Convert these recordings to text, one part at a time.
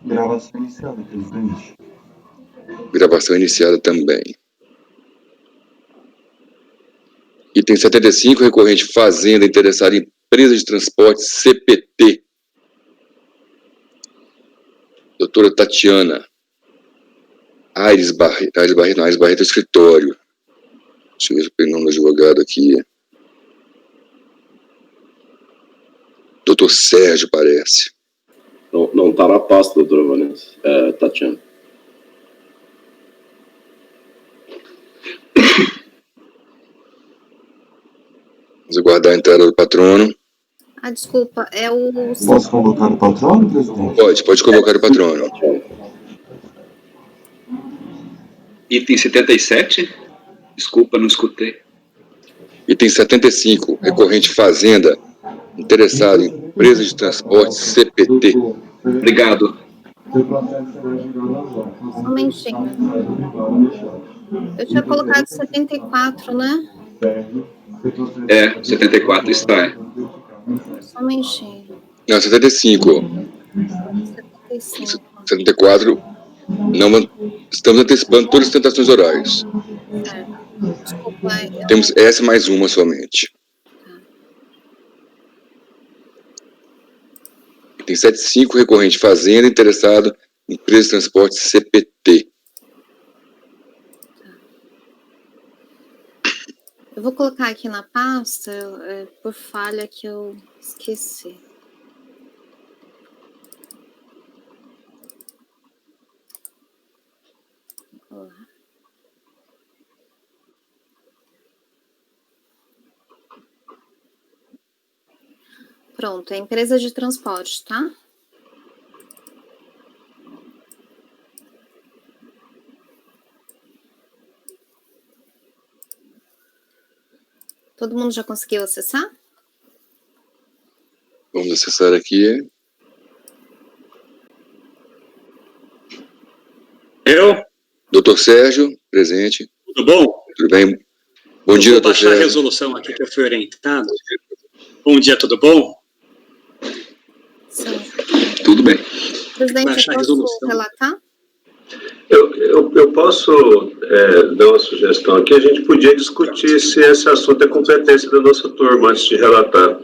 Gravação iniciada, presidente. Gravação iniciada também. Item 75, recorrente Fazenda interessada em empresa de transporte CPT. Doutora Tatiana. Aires Barreto, não, Aires Barreto é escritório. Deixa eu ver o nome do advogado aqui. Doutor Sérgio, parece. Não está na pasta, doutora Vanessa. Tatiana. Vamos aguardar a entrada do patrono. Desculpa, é o... Posso convocar o patrono, presidente? Pode convocar o patrono. Item 77? Desculpa, não escutei. Item 75, recorrente Fazenda, interessado em empresa de transporte CPT. Obrigado. Um momentinho. Eu tinha colocado 74, né? 74 está. Só um momentinho. Não, 75. 75. 74, não, estamos antecipando todas as tentações orais. Desculpa. Temos essa mais uma somente. Item 75, recorrente Fazenda, interessado em empresa de transporte CPT. Eu vou colocar aqui na pasta, por falha que eu esqueci. Pronto, é empresa de transporte, tá? Todo mundo já conseguiu acessar? Vamos acessar aqui. Eu? Doutor Sérgio, presente. Tudo bom? Tudo bem? Bom dia, doutor Sérgio. Vou baixar a resolução aqui que eu fui orientado. Bom dia, tudo bom? Sim. Tudo bem. Presidente, eu posso relatar? Eu posso dar uma sugestão aqui. A gente podia discutir se esse assunto é competência da nossa turma antes de relatar.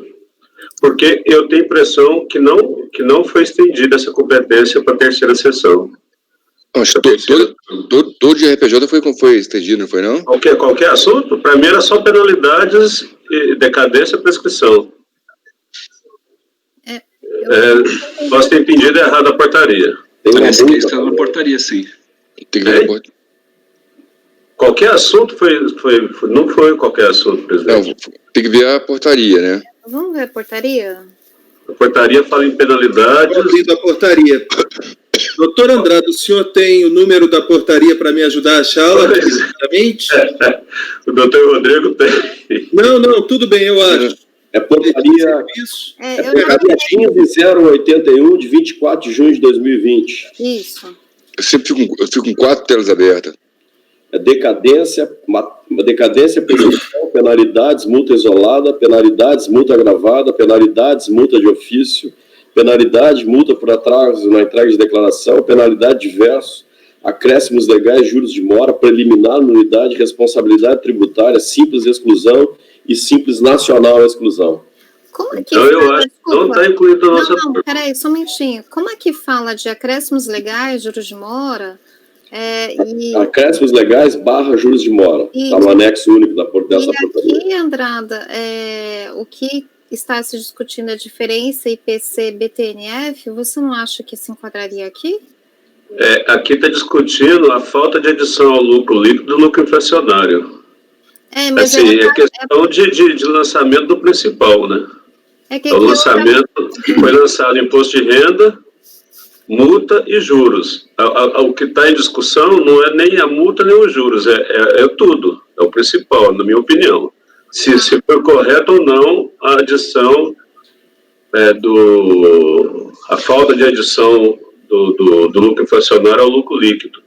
Porque eu tenho a impressão que não foi estendida essa competência para a terceira sessão. Acho que todo de RPJ foi estendido, não foi não? Qualquer assunto? Para mim era só penalidades, decadência e prescrição. Posso ter entendido errado a portaria. Parece que está na portaria, sim. Tem que ver a portaria. Qualquer assunto não foi qualquer assunto, presidente. Não, tem que ver a portaria, né? Vamos ver a portaria? A portaria fala em penalidades. Da portaria. Doutor Andrade, o senhor tem o número da portaria para me ajudar a achá-la? O doutor Rodrigo tem. Não, tudo bem, eu acho. É portaria 15.081, de 24 de junho de 2020. Isso. Eu fico com 4 telas abertas. É decadência, prescrição, penalidades, multa isolada, penalidades, multa agravada, penalidades, multa de ofício, penalidade, multa por atraso na entrega de declaração, penalidade diverso, acréscimos legais, juros de mora, preliminar, nulidade, responsabilidade tributária, simples exclusão e simples nacional exclusão. Como é que então, eu acho que não está incluído na nossa... Não, peraí, só um minutinho. Como é que fala de acréscimos legais, juros de mora? Acréscimos legais / juros de mora. Está no anexo único dessa portaria. E aqui, Andrada, o que está se discutindo a diferença IPC-BTNF, você não acha que se enquadraria aqui? Aqui está discutindo a falta de adição ao lucro líquido do lucro inflacionário. Mas assim, é questão de lançamento do principal, né? O lançamento foi lançado imposto de renda, multa e juros. O que está em discussão não é nem a multa nem os juros, é tudo, é o principal, na minha opinião. Se foi correto ou não a adição, a falta de adição do lucro inflacionário ao lucro líquido.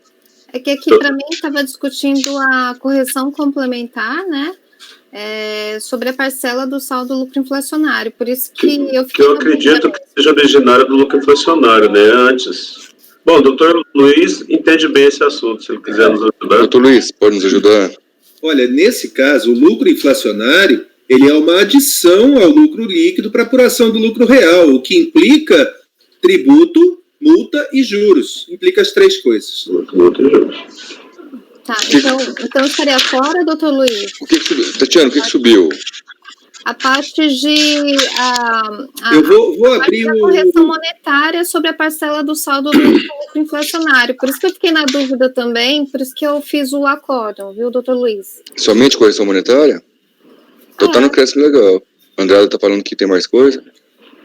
É que aqui para mim estava discutindo a correção complementar, né? Sobre a parcela do saldo lucro inflacionário, por isso que eu fiquei... Que eu acredito que seja originária do lucro inflacionário, né? Antes. Bom, o doutor Luiz entende bem esse assunto, se ele quiser nos ajudar. Doutor Luiz, pode nos ajudar? Olha, nesse caso, o lucro inflacionário, ele é uma adição ao lucro líquido para apuração do lucro real, o que implica tributo, multa e juros. Implica as três coisas. Multa e juros. Tá, então estaria fora, doutor Luiz? O que subiu? Tatiana, o que subiu? A parte de... Eu vou abrir a correção monetária sobre a parcela do saldo do lucro inflacionário. Por isso que eu fiquei na dúvida também, por isso que eu fiz o acórdão, viu, doutor Luiz? Somente correção monetária? Então tá no crescimento legal. O Andrade tá falando que tem mais coisa?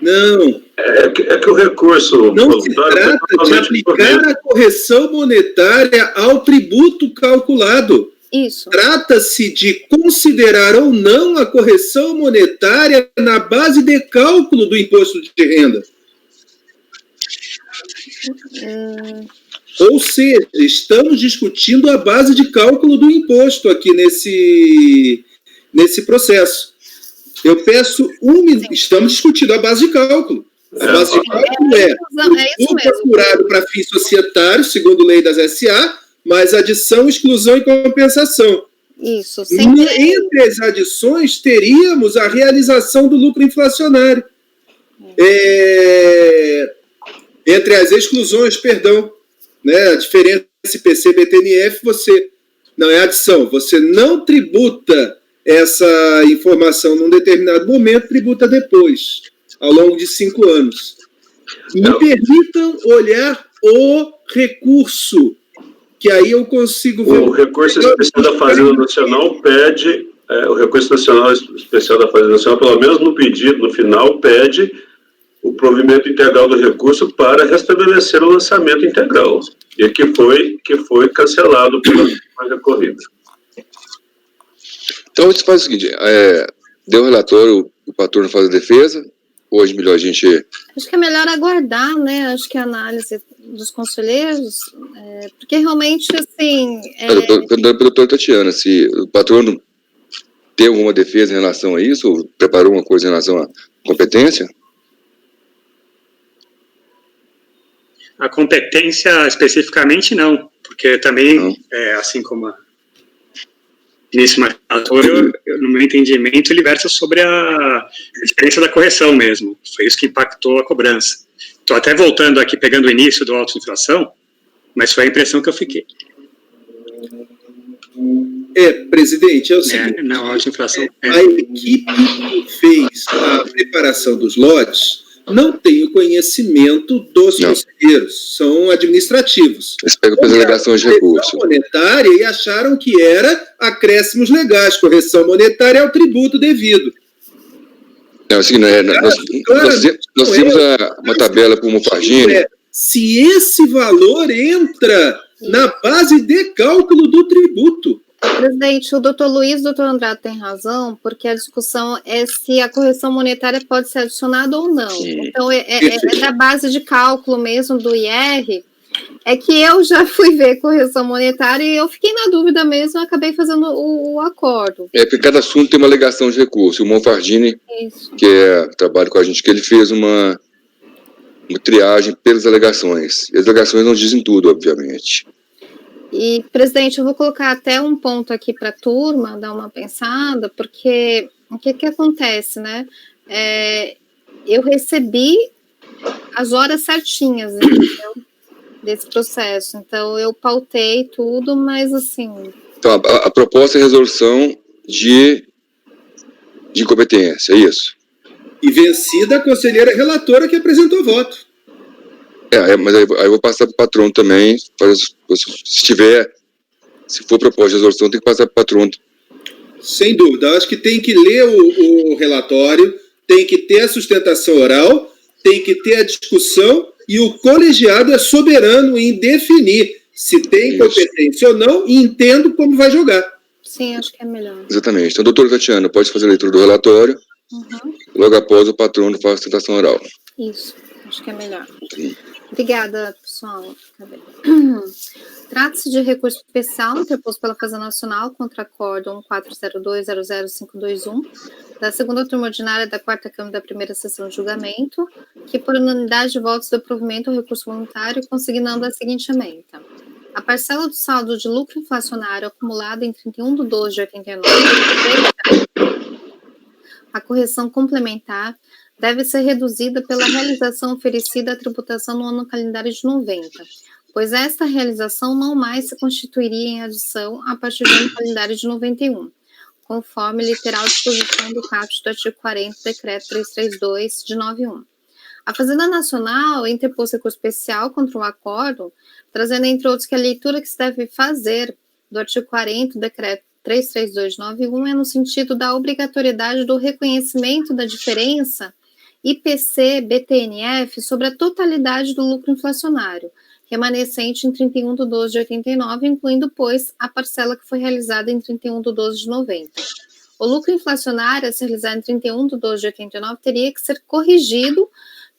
Não. É que o recurso... Não se trata de aplicar a correção monetária ao tributo calculado. Isso. Trata-se de considerar ou não a correção monetária na base de cálculo do imposto de renda. Ou seja, estamos discutindo a base de cálculo do imposto aqui nesse processo. Eu peço estamos discutindo a base de cálculo. A base de cálculo é o lucro apurado para fins societários, segundo lei das SA, mais adição, exclusão e compensação. Isso. Entre as adições, teríamos a realização do lucro inflacionário. Entre as exclusões, perdão, né, a diferença IPC-BTNF, não é adição, você não tributa essa informação num determinado momento, tributa depois, ao longo de 5 anos. Me permitam olhar o recurso, que aí eu consigo ver... O recurso especial da Fazenda Nacional pede, o recurso nacional especial da Fazenda Nacional, pelo menos no pedido, no final, pede o provimento integral do recurso para restabelecer o lançamento integral, e que foi cancelado pela recorrida. Então, a gente faz o seguinte, deu o relatório, o patrono faz a defesa, hoje melhor a gente... Acho que é melhor aguardar, né? Acho que a análise dos conselheiros, porque realmente, assim... Perguntando para a doutora Tatiana, se o patrono tem alguma defesa em relação a isso, ou preparou uma coisa em relação à competência? A competência, especificamente, não, porque também, assim como a ministro relatório, no meu entendimento, ele versa sobre a diferença da correção mesmo. Foi isso que impactou a cobrança. Estou até voltando aqui, pegando o início do auto-inflação, mas foi a impressão que eu fiquei. Presidente, é o seguinte... Não, auto-inflação... A equipe que fez a preparação dos lotes não tem o conhecimento dos conselheiros, são administrativos. Eles pegam pelas alegações de recurso. Monetária e acharam que era acréscimos legais, correção monetária é o tributo devido. Assim, nós temos uma tabela para o Mofagini. Se esse valor entra na base de cálculo do tributo. Presidente, o doutor Luiz e o doutor Andrade têm razão, porque a discussão é se a correção monetária pode ser adicionada ou não. Então, é da base de cálculo mesmo do IR, é que eu já fui ver correção monetária e eu fiquei na dúvida mesmo, acabei fazendo o acordo. Porque cada assunto tem uma alegação de recurso. O Monfardini, que trabalha com a gente, que ele fez uma triagem pelas alegações. E as alegações não dizem tudo, obviamente. E, presidente, eu vou colocar até um ponto aqui para a turma, dar uma pensada, porque o que acontece, né? Eu recebi as horas certinhas, entendeu? Desse processo. Então, eu pautei tudo, mas assim... Então, a proposta é resolução de incompetência, é isso? E vencida a conselheira relatora que apresentou voto. Mas aí eu vou passar para o patrono também, se for proposta de resolução, tem que passar para o patrono. Sem dúvida, acho que tem que ler o relatório, tem que ter a sustentação oral, tem que ter a discussão, e o colegiado é soberano em definir se tem competência ou não, e entendo como vai jogar. Sim, acho que é melhor. Exatamente. Então, doutora Tatiana, pode fazer a leitura do relatório, logo após o patrono faz a sustentação oral. Isso, acho que é melhor. Obrigada, pessoal. Trata-se de recurso especial interposto pela Fazenda Nacional contra acórdão 402.00521, da segunda turma ordinária da quarta Câmara da primeira sessão de julgamento, que por unanimidade de votos deu provimento ao recurso voluntário, consignando a seguinte ementa. A parcela do saldo de lucro inflacionário acumulado em 31/12/89, a correção complementar deve ser reduzida pela realização oferecida à tributação no ano calendário de 90, pois esta realização não mais se constituiria em adição a partir do ano calendário de 91, conforme literal disposição do caput do artigo 40 do Decreto 332, de 91. A Fazenda Nacional interpôs recurso especial contra o acórdão, trazendo, entre outros, que a leitura que se deve fazer do artigo 40 do Decreto 332 de 91 é no sentido da obrigatoriedade do reconhecimento da diferença IPC-BTNF sobre a totalidade do lucro inflacionário, remanescente em 31/12/89, incluindo, pois, a parcela que foi realizada em 31/12/90. O lucro inflacionário a ser realizado em 31/12/89 teria que ser corrigido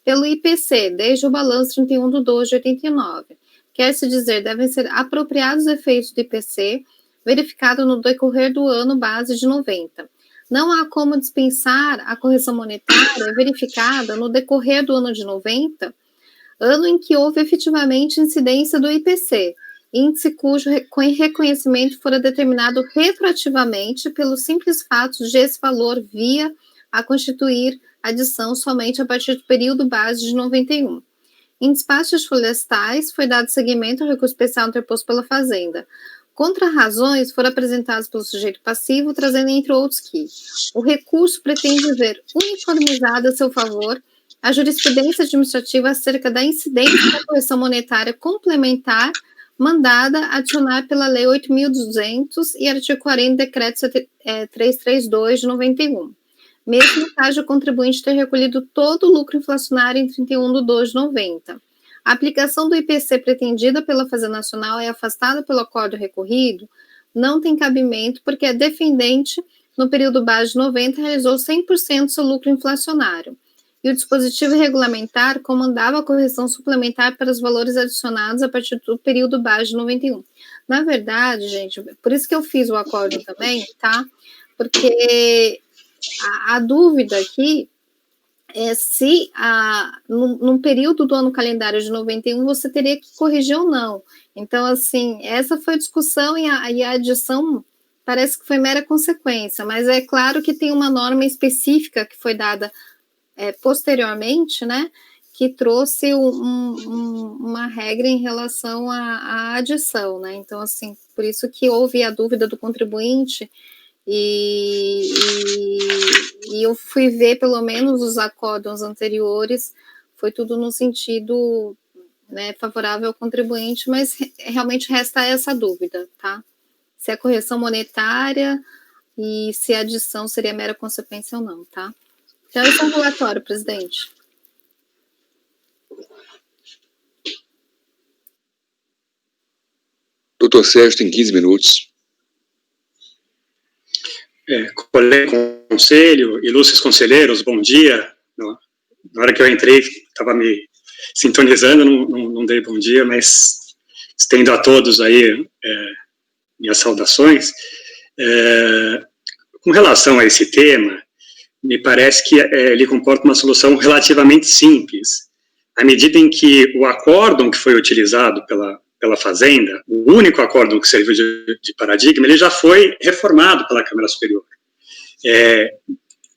pelo IPC, desde o balanço 31/12/89. Quer-se dizer, devem ser apropriados os efeitos do IPC, verificado no decorrer do ano base de 90. Não há como dispensar a correção monetária verificada no decorrer do ano de 90, ano em que houve efetivamente incidência do IPC, índice cujo reconhecimento fora determinado retroativamente pelo simples fato de esse valor via a constituir adição somente a partir do período base de 91. Em despachos florestais, foi dado seguimento ao recurso especial interposto pela Fazenda. Contra-razões foram apresentadas pelo sujeito passivo, trazendo, entre outros, que o recurso pretende ver uniformizada a seu favor a jurisprudência administrativa acerca da incidência da correção monetária complementar mandada adicionar pela Lei 8.200 e artigo 40 do Decreto 332 de 91. Mesmo no caso do contribuinte ter recolhido todo o lucro inflacionário em 31/12/90. A aplicação do IPC pretendida pela Fazenda Nacional é afastada pelo acordo recorrido, não tem cabimento porque a defendente, no período base de 90, realizou 100% do seu lucro inflacionário, e o dispositivo regulamentar comandava a correção suplementar para os valores adicionados a partir do período base de 91. Na verdade, gente, por isso que eu fiz o acordo também, tá? Porque a dúvida aqui é se num período do ano calendário de 91 você teria que corrigir ou não. Então, assim, essa foi a discussão e a adição parece que foi mera consequência, mas é claro que tem uma norma específica que foi dada posteriormente, né, que trouxe uma regra em relação à adição, né, então, assim, por isso que houve a dúvida do contribuinte. E eu fui ver pelo menos os acórdãos anteriores, foi tudo no sentido, né, favorável ao contribuinte, mas realmente resta essa dúvida, tá? Se é correção monetária e se a adição seria mera consequência ou não, tá? Então, esse é o relatório, presidente. Doutor Sérgio tem 15 minutos. Colega conselho, ilustres conselheiros, bom dia. Na hora que eu entrei, estava me sintonizando, não dei bom dia, mas estendo a todos aí minhas saudações. Com relação a esse tema, me parece que ele comporta uma solução relativamente simples, à medida em que o acórdão que foi utilizado pela Fazenda, o único acórdão que serviu de paradigma, ele já foi reformado pela Câmara Superior.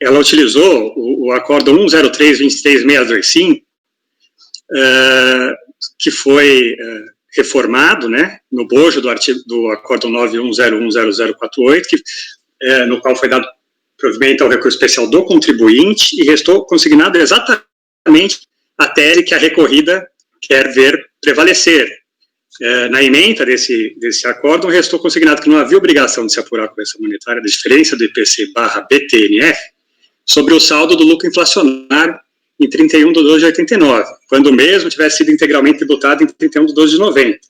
Ela utilizou o acórdão 103.23.625, que foi reformado, né, no bojo do acórdão 91010048, no qual foi dado provimento ao recurso especial do contribuinte e restou consignado exatamente a tese que a recorrida quer ver prevalecer. Na ementa desse acórdão, restou consignado que não havia obrigação de se apurar a correção monetária da diferença do IPC/BTNF sobre o saldo do lucro inflacionário em 31/12/89, quando o mesmo tivesse sido integralmente tributado em 31/12/90.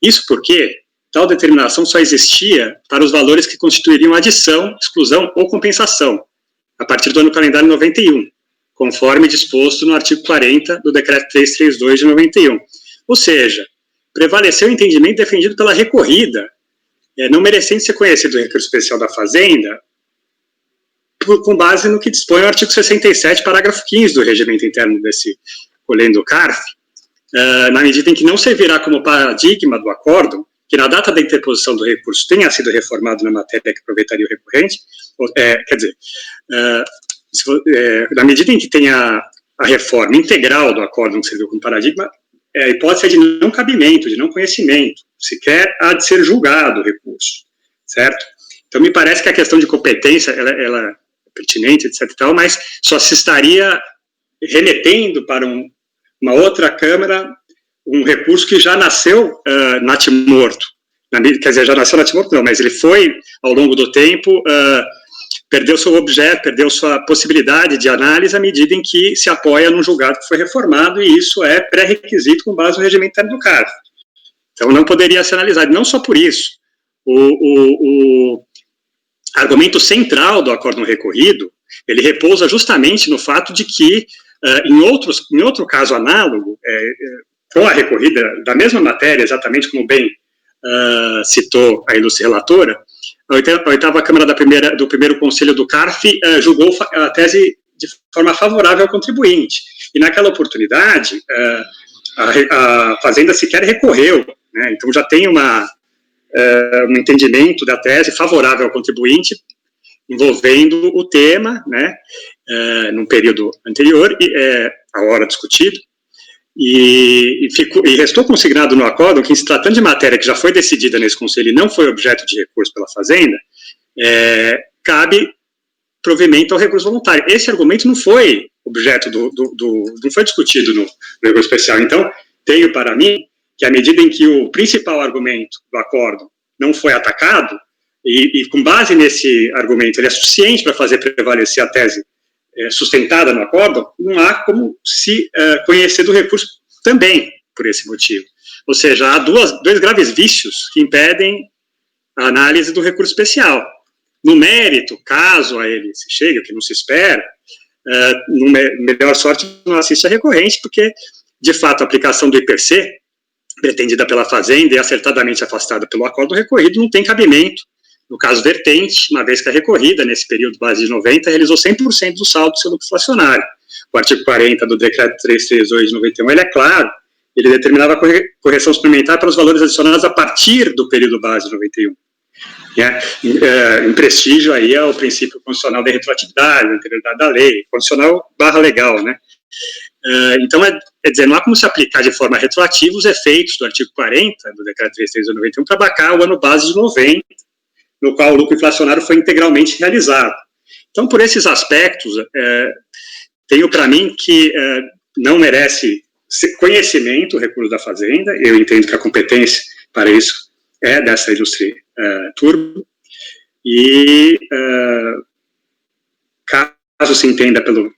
Isso porque tal determinação só existia para os valores que constituiriam adição, exclusão ou compensação, a partir do ano calendário 91, conforme disposto no artigo 40 do Decreto 332 de 91. Ou seja, prevaleceu o entendimento defendido pela recorrida, não merecendo ser conhecido o recurso especial da Fazenda, com base no que dispõe o artigo 67, parágrafo 15 do regimento interno desse colém do CARF, na medida em que não servirá como paradigma do acórdão, que na data da interposição do recurso tenha sido reformado na matéria que aproveitaria o recorrente, quer dizer, na medida em que tenha a reforma integral do acórdão que serviu como paradigma, a hipótese é de não cabimento, de não conhecimento, sequer há de ser julgado o recurso, certo? Então, me parece que a questão de competência, ela é pertinente, etc. e tal, mas só se estaria remetendo para uma outra Câmara um recurso que já nasceu natimorto. Quer dizer, já nasceu natimorto, não, mas ele foi, ao longo do tempo, perdeu seu objeto, perdeu sua possibilidade de análise à medida em que se apoia num julgado que foi reformado, e isso é pré-requisito com base no regimento interno do CARF. Então, não poderia ser analisado. Não só por isso. O argumento central do acórdão recorrido, ele repousa justamente no fato de que, em outro caso análogo, com a recorrida da mesma matéria, exatamente como bem citou a ilustre relatora, a 8ª Câmara do primeiro Conselho do CARF julgou a tese de forma favorável ao contribuinte. E naquela oportunidade, a Fazenda sequer recorreu, né? Então já tem um entendimento da tese favorável ao contribuinte, envolvendo o tema, né, num período anterior, a hora discutido, e restou consignado no acórdão que, em se tratando de matéria que já foi decidida nesse conselho e não foi objeto de recurso pela Fazenda, cabe provimento ao recurso voluntário. Esse argumento não foi objeto não foi discutido no recurso especial. Então, tenho para mim que, à medida em que o principal argumento do acórdão não foi atacado, e com base nesse argumento ele é suficiente para fazer prevalecer a tese sustentada no acórdão, não há como se conhecer do recurso também por esse motivo. Ou seja, há dois graves vícios que impedem a análise do recurso especial. No mérito, caso a ele se chegue, o que não se espera, melhor sorte não assiste a recorrente, porque, de fato, a aplicação do IPC, pretendida pela Fazenda e acertadamente afastada pelo acórdão recorrido, não tem cabimento no caso vertente, uma vez que a recorrida, nesse período base de 90, realizou 100% do saldo do seu lucro inflacionário. O artigo 40 do decreto 332 de 91, ele é claro, ele determinava a correção suplementar para os valores adicionados a partir do período base de 91. Em prestígio aí ao princípio constitucional da retroatividade, da integridade da lei, constitucional / legal, né? Então, dizer, não há como se aplicar de forma retroativa os efeitos do artigo 40 do decreto 332 de 91 para abarcar o ano base de 90, no qual o lucro inflacionário foi integralmente realizado. Então, por esses aspectos, tenho para mim que não merece conhecimento o recurso da Fazenda. Eu entendo que a competência para isso é dessa ilustre turma, e caso se entenda pelo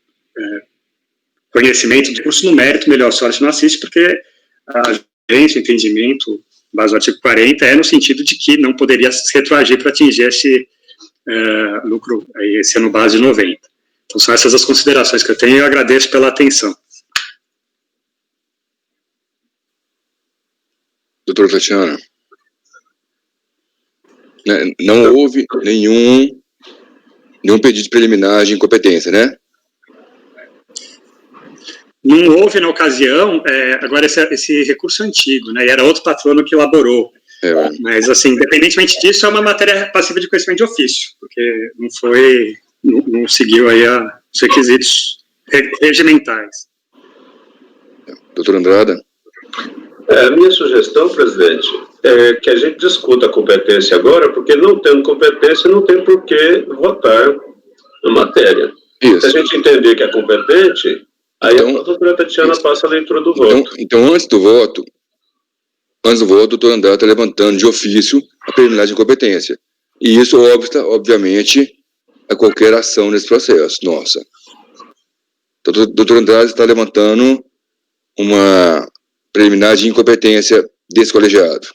conhecimento de recurso, no mérito, melhor sorte não assiste, porque a agência, o entendimento, base do artigo 40, no sentido de que não poderia se retroagir para atingir esse lucro, esse ano base de 90. Então, são essas as considerações que eu tenho, e eu agradeço pela atenção. Doutora Tatiana, não houve nenhum pedido de preliminar de incompetência, né? Não houve na ocasião, agora esse recurso antigo, né, e era outro patrono que elaborou, mas assim, independentemente disso, é uma matéria passível de conhecimento de ofício, porque não seguiu aí os requisitos regimentais. Doutor Andrada? A minha sugestão, presidente, é que a gente discuta a competência agora, porque não tendo competência, não tem por que votar na matéria. Isso. Se a gente entender que é competente, aí então, a doutora Tatiana passa a leitura do voto. Então, antes do voto, o doutor Andrada está levantando de ofício a preliminar de incompetência. E isso obsta, obviamente, a qualquer ação nesse processo. Nossa. Então, o doutor Andrada está levantando uma preliminar de incompetência desse colegiado.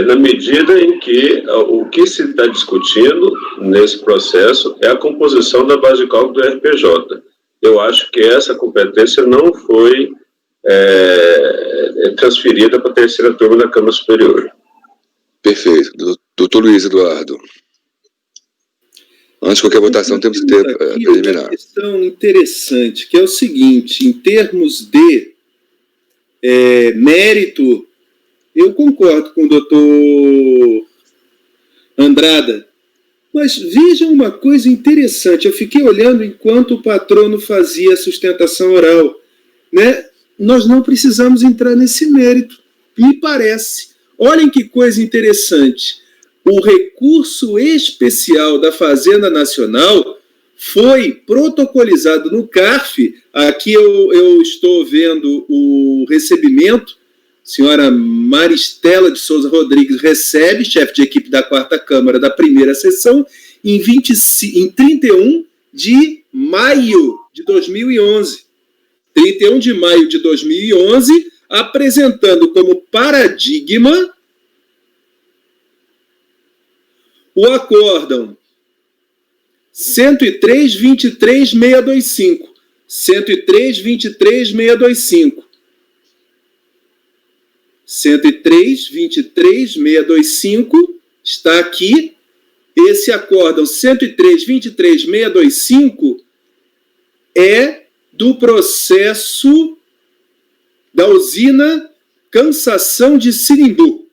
Na medida em que o que se está discutindo nesse processo é a composição da base de cálculo do RPJ. Eu acho que essa competência não foi transferida para a terceira turma da Câmara Superior. Perfeito. Doutor Luiz Eduardo. Antes de qualquer votação, temos que ter aqui preliminar. uma questão interessante, que é o seguinte, em termos de mérito, eu concordo com o doutor Andrada, mas vejam uma coisa interessante, eu fiquei olhando enquanto o patrono fazia a sustentação oral, né? Nós não precisamos entrar nesse mérito, me parece. Olhem que coisa interessante, o recurso especial da Fazenda Nacional foi protocolizado no CARF, aqui eu estou vendo o recebimento, senhora Maristela de Souza Rodrigues recebe, chefe de equipe da 4ª Câmara da primeira sessão, em 31 de maio de 2011. 31 de maio de 2011, apresentando como paradigma o acórdão 103.23.625. 103.23.625. 103.23.625 está aqui. Esse acórdão 103.23.625 é do processo da usina Cansação de Sirimbu.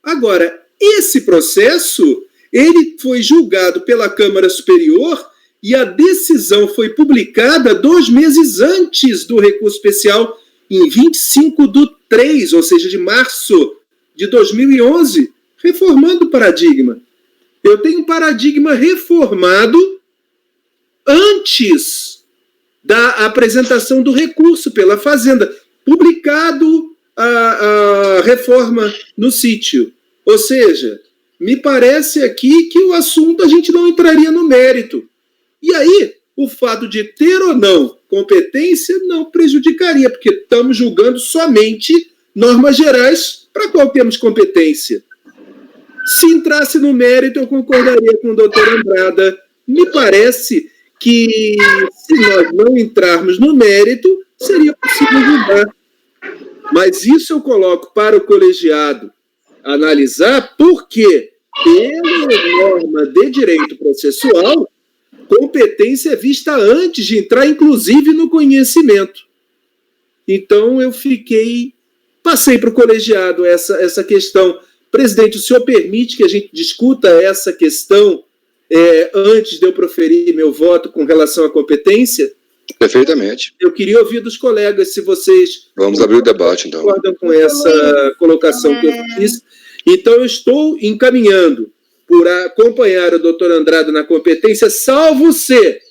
Agora, esse processo, ele foi julgado pela Câmara Superior e a decisão foi publicada 2 meses antes do recurso especial, em 25/3, ou seja, de março de 2011, reformando o paradigma. Eu tenho um paradigma reformado antes da apresentação do recurso pela Fazenda, publicado a reforma no sítio. Ou seja, me parece aqui que o assunto a gente não entraria no mérito. E aí, o fato de ter ou não competência não prejudicaria, porque estamos julgando somente normas gerais para qual temos competência. Se entrasse no mérito, eu concordaria com o doutor Andrada. Me parece que, se nós não entrarmos no mérito, seria possível julgar. Mas isso eu coloco para o colegiado analisar, porque, pela norma de direito processual, competência é vista antes de entrar, inclusive, no conhecimento. Então, passei para o colegiado essa questão. Presidente, o senhor permite que a gente discuta essa questão antes de eu proferir meu voto com relação à competência? Perfeitamente. Eu queria ouvir dos colegas se vocês... Vamos abrir o debate, então. Concordam com essa colocação que eu fiz. Então, eu estou encaminhando por acompanhar o doutor Andrada na competência, salvo se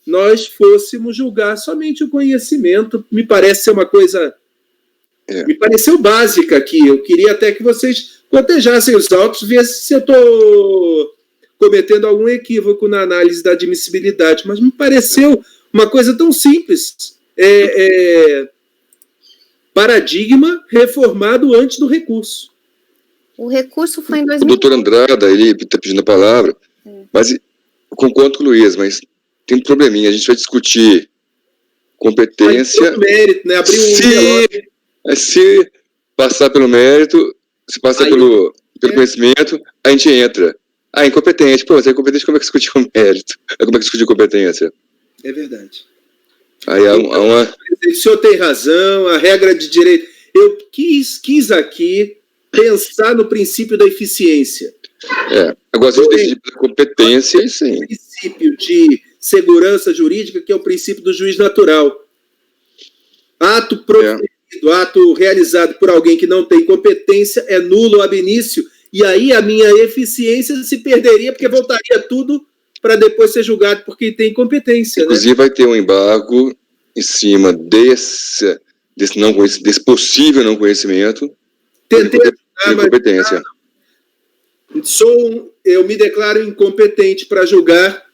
nós fôssemos julgar somente o conhecimento. Me parece ser uma coisa... Me pareceu básica aqui. Eu queria até que vocês cotejassem os autos, ver se eu estou cometendo algum equívoco na análise da admissibilidade, mas me pareceu uma coisa tão simples. Paradigma reformado antes do recurso. O recurso foi em O 2000. doutor Andrada, ele está pedindo a palavra, mas eu concordo com o Luiz, mas tem um probleminha. A gente vai discutir competência... Mas mérito, né? Abrir se passar pelo mérito, se passar pelo conhecimento, a gente entra. Incompetente. Pô, você é incompetente, como é que discutir com mérito? Como é que discutir competência? É verdade. Aí há uma... O senhor tem razão, a regra de direito... Eu quis aqui pensar no princípio da eficiência. Agora, se a gente decidir pela competência, sim. O princípio de segurança jurídica, que é o princípio do juiz natural. Ato proferido, ato realizado por alguém que não tem competência é nulo ab início, e aí a minha eficiência se perderia, porque voltaria tudo para depois ser julgado por quem tem competência. Inclusive, vai ter um embargo em cima desse possível não conhecimento. Tentei incompetência. Eu me declaro incompetente para julgar.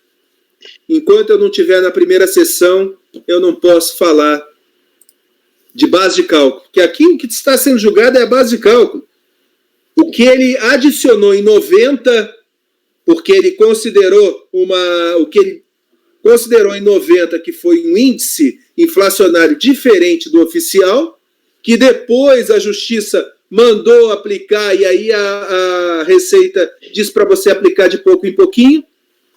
Enquanto eu não estiver na primeira sessão, eu não posso falar de base de cálculo. Porque aqui o que está sendo julgado é a base de cálculo. O que ele adicionou em 90, porque ele considerou o que ele considerou em 90 que foi um índice inflacionário diferente do oficial, que depois a Justiça mandou aplicar, e aí a Receita diz para você aplicar de pouco em pouquinho.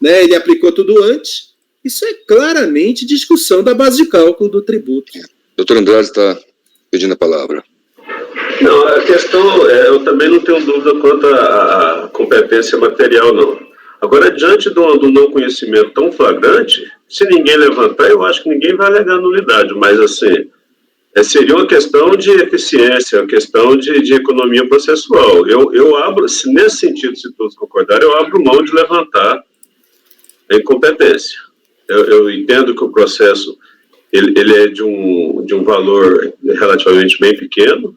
né? Ele aplicou tudo antes. Isso é claramente discussão da base de cálculo do tributo. Doutor Andrade está pedindo a palavra. Não, a questão, eu também não tenho dúvida quanto à competência material, não. Agora, diante do não conhecimento tão flagrante, se ninguém levantar, eu acho que ninguém vai alegar nulidade, mas, assim, seria uma questão de eficiência, uma questão de economia processual. Eu abro, nesse sentido, se todos concordarem, eu abro mão de levantar a incompetência. Eu entendo que o processo ele é de um valor relativamente bem pequeno,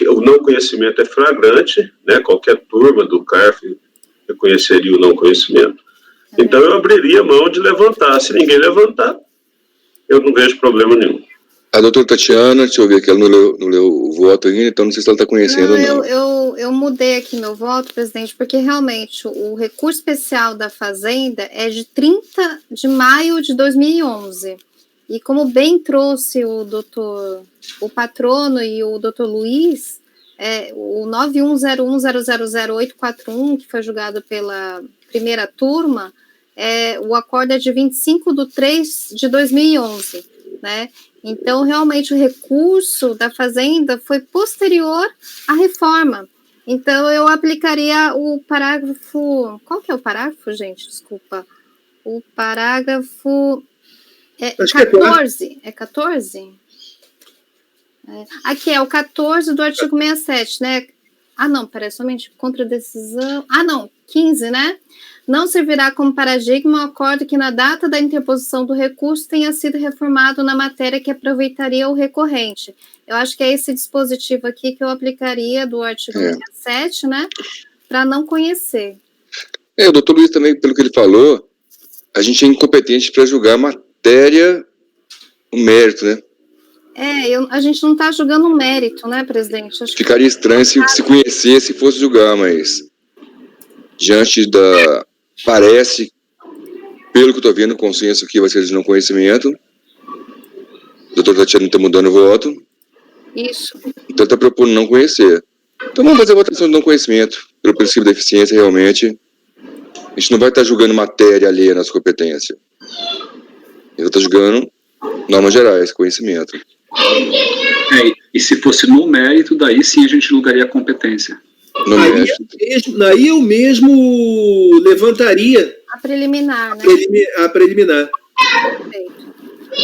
o não conhecimento é flagrante, né? Qualquer turma do CARF reconheceria o não conhecimento. Então eu abriria mão de levantar. Se ninguém levantar, eu não vejo problema nenhum. A doutora Tatiana, deixa eu ver aqui, ela não leu o voto ainda, então não sei se ela está conhecendo ou não. Eu mudei aqui meu voto, presidente, porque realmente o recurso especial da Fazenda é de 30 de maio de 2011. E como bem trouxe o patrono e o doutor Luiz, o 9101000841, que foi julgado pela primeira turma, o acordo é de 25/3/2011, né? Então, realmente, o recurso da Fazenda foi posterior à reforma. Então, eu aplicaria o parágrafo... Qual que é o parágrafo, gente? Desculpa. O parágrafo... 14. É 14? Aqui é o 14 do artigo 67, né? Não, peraí, somente contra decisão... não, 15, né? Não servirá como paradigma o acordo que na data da interposição do recurso tenha sido reformado na matéria que aproveitaria o recorrente. Eu acho que é esse dispositivo aqui que eu aplicaria do artigo 67, né? Para não conhecer. O doutor Luiz também, pelo que ele falou, a gente é incompetente para julgar a matéria, o mérito, né? A gente não está julgando o mérito, né, presidente? Ficaria estranho se conhecesse e fosse julgar, mas diante da... Parece, pelo que eu estou vendo, o consenso aqui vai ser de não conhecimento. O doutor Tatiana está mudando o voto. Isso. Então ele está propondo não conhecer. Então vamos fazer a votação de não conhecimento. Pelo princípio da eficiência, realmente, a gente não vai estar julgando matéria alheia à nossa competência. Ele está julgando normas gerais, conhecimento. E se fosse no mérito, daí sim a gente julgaria a competência. Aí eu mesmo levantaria a preliminar, né? A preliminar. Perfeito.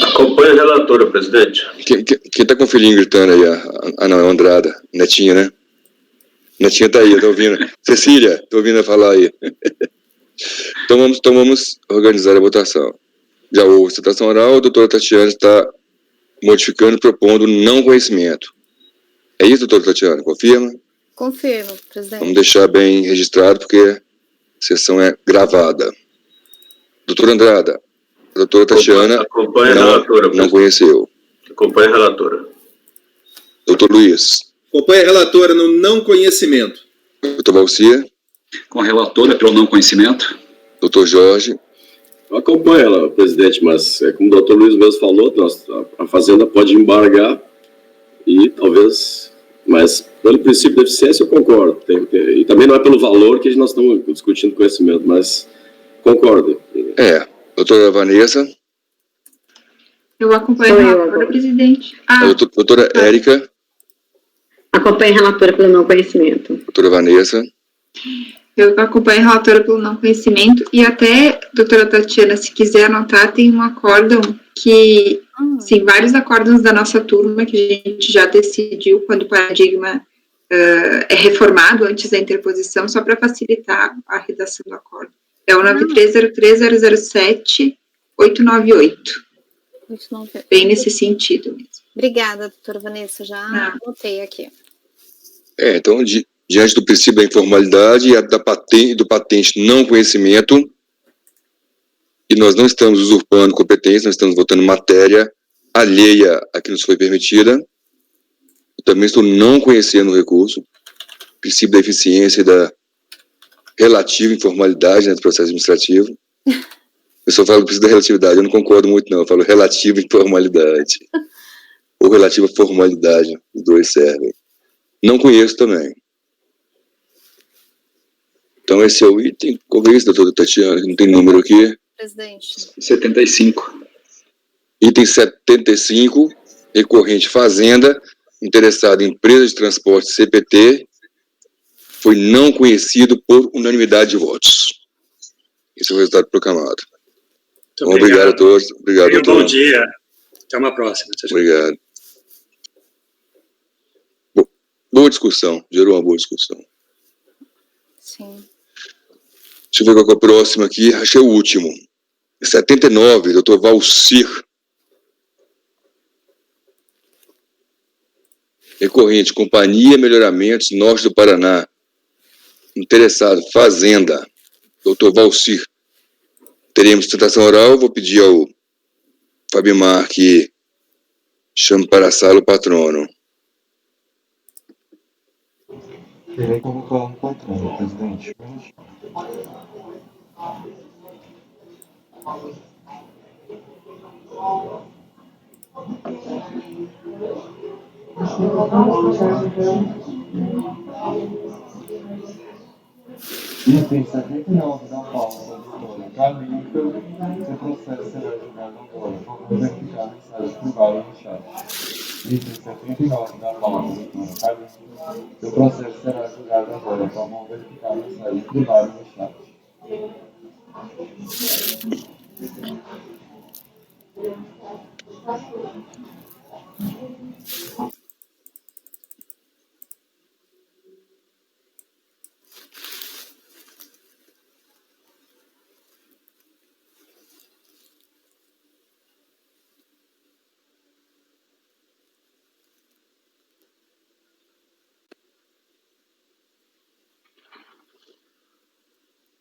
Acompanhe a relatora, presidente. Quem está com o filhinho gritando aí? Não, é a Andrada. Netinha, né? Netinha está aí, eu tô ouvindo. Cecília, tô ouvindo ela falar aí. Então vamos organizar a votação. Já houve citação oral, a doutora Tatiana está modificando, propondo não conhecimento. É isso, doutora Tatiana? Confirma? Confirmo, presidente. Vamos deixar bem registrado, porque a sessão é gravada. Doutora Andrada, a doutora Tatiana não conheceu. Acompanhe a relatora. Doutor Luiz. Acompanhe a relatora no não conhecimento. Doutor Valcia. Com a relatora pelo não conhecimento. Doutor Jorge. Eu acompanho ela, presidente, mas como o doutor Luiz mesmo falou, a Fazenda pode embargar e talvez... Mas, pelo princípio da eficiência, eu concordo. E também não é pelo valor que nós estamos discutindo conhecimento, mas concordo. Doutora Vanessa. Eu acompanho a relatora, presidente. Doutora Érica. Acompanho a relatora pelo não conhecimento. Doutora Vanessa. Eu acompanho a relatora pelo não conhecimento. E até, doutora Tatiana, se quiser anotar, tem um acórdão que... Sim, vários acórdãos da nossa turma que a gente já decidiu quando o paradigma é reformado antes da interposição, só para facilitar a redação do acórdão. É o 9303007898. Bem nesse sentido mesmo. Obrigada, doutora Vanessa, já anotei aqui. Então, diante do princípio da informalidade e do patente não conhecimento, e nós não estamos usurpando competência, nós estamos votando matéria alheia a que nos foi permitida. Eu também estou não conhecendo o recurso, princípio da eficiência e da relativa informalidade do processo administrativo. Eu só falo princípio da relatividade, eu não concordo muito não, eu falo relativa informalidade. Ou relativa formalidade, os dois servem. Não conheço também. Então, esse é o item. Qual é esse, doutora Tatiana? Não tem número aqui. Presidente. 75. Item 75, recorrente Fazenda, interessado em empresa de transporte CPT, foi não conhecido por unanimidade de votos. Esse é o resultado proclamado. Muito obrigado a todos. Obrigado, doutor. Bom dia. Até uma próxima. Obrigado. Boa discussão. Gerou uma boa discussão. Sim. Deixa eu ver qual que é o próximo aqui. Achei o último. 79, doutor Valcir. Recorrente, Companhia Melhoramentos Norte do Paraná. Interessado, Fazenda. Doutor Valcir. Teremos sustentação oral. Vou pedir ao Fabimar que chame para a sala o patrono. Terei convocado um patrono, presidente. Item 79 da pauta, doutora Calinca, seu processo será julgado agora. Vamos verificar a mensagem privada no chat. Item 79 da pauta, doutora Calinca, seu processo será julgado agora. Vamos verificar a mensagem privada no chat.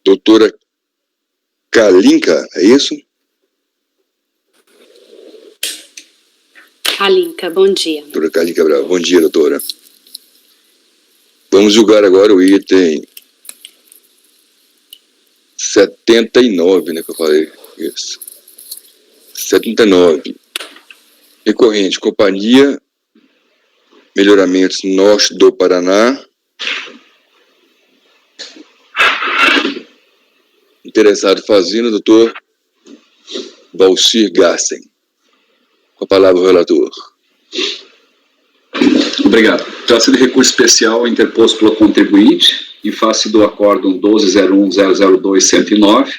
Doutora Kalinka, é isso? Kalinka, bom dia. Doutora Kalinka Bravo, bom dia, doutora. Vamos julgar agora o item 79, né, que eu falei. Isso. 79. Recorrente, Companhia Melhoramentos Norte do Paraná. Interessado fazendo, doutor Valcir Gassen. Com a palavra o relator. Obrigado. Trata-se de recurso especial interposto pelo contribuinte em face do acórdão 12.01.002.109,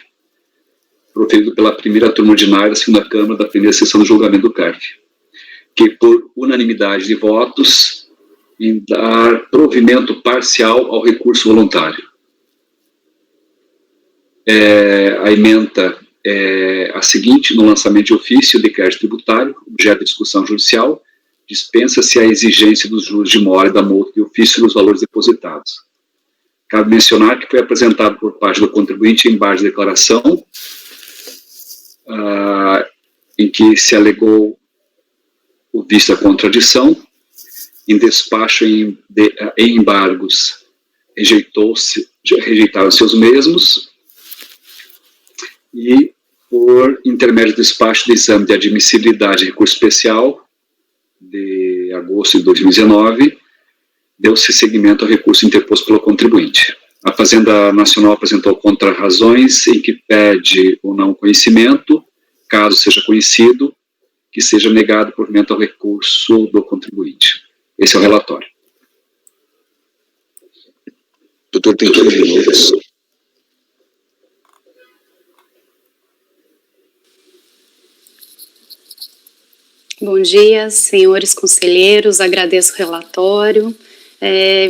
proferido pela primeira turma ordinária da segunda Câmara da primeira sessão do julgamento do CARF, que por unanimidade de votos em dar provimento parcial ao recurso voluntário. A ementa é a seguinte: no lançamento de ofício de crédito tributário, objeto de discussão judicial, dispensa-se a exigência dos juros de mora e da multa de ofício dos valores depositados. Cabe mencionar que foi apresentado por parte do contribuinte em base de declaração, em que se alegou o vício da contradição, em despacho em embargos, rejeitaram-se os mesmos, e, por intermédio do despacho de exame de admissibilidade de recurso especial, de agosto de 2019, deu-se seguimento ao recurso interposto pelo contribuinte. A Fazenda Nacional apresentou contrarrazões em que pede o não conhecimento, caso seja conhecido, que seja negado provimento ao recurso do contribuinte. Esse é o relatório. Doutor, tem 15 minutos. Bom dia, senhores conselheiros, agradeço o relatório,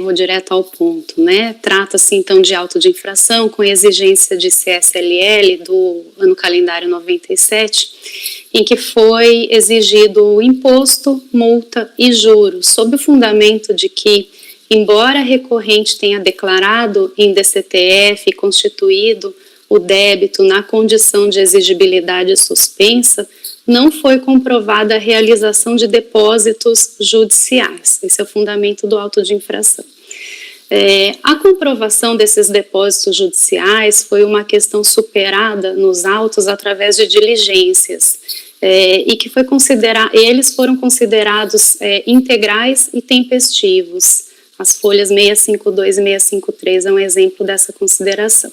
vou direto ao ponto, né? Trata-se então de auto de infração com exigência de CSLL do ano calendário 97, em que foi exigido imposto, multa e juros, sob o fundamento de que, embora a recorrente tenha declarado em DCTF e constituído o débito na condição de exigibilidade suspensa, não foi comprovada a realização de depósitos judiciais. Esse é o fundamento do auto de infração. A comprovação desses depósitos judiciais foi uma questão superada nos autos através de diligências, e que eles foram considerados integrais e tempestivos, As folhas 652 e 653 é um exemplo dessa consideração.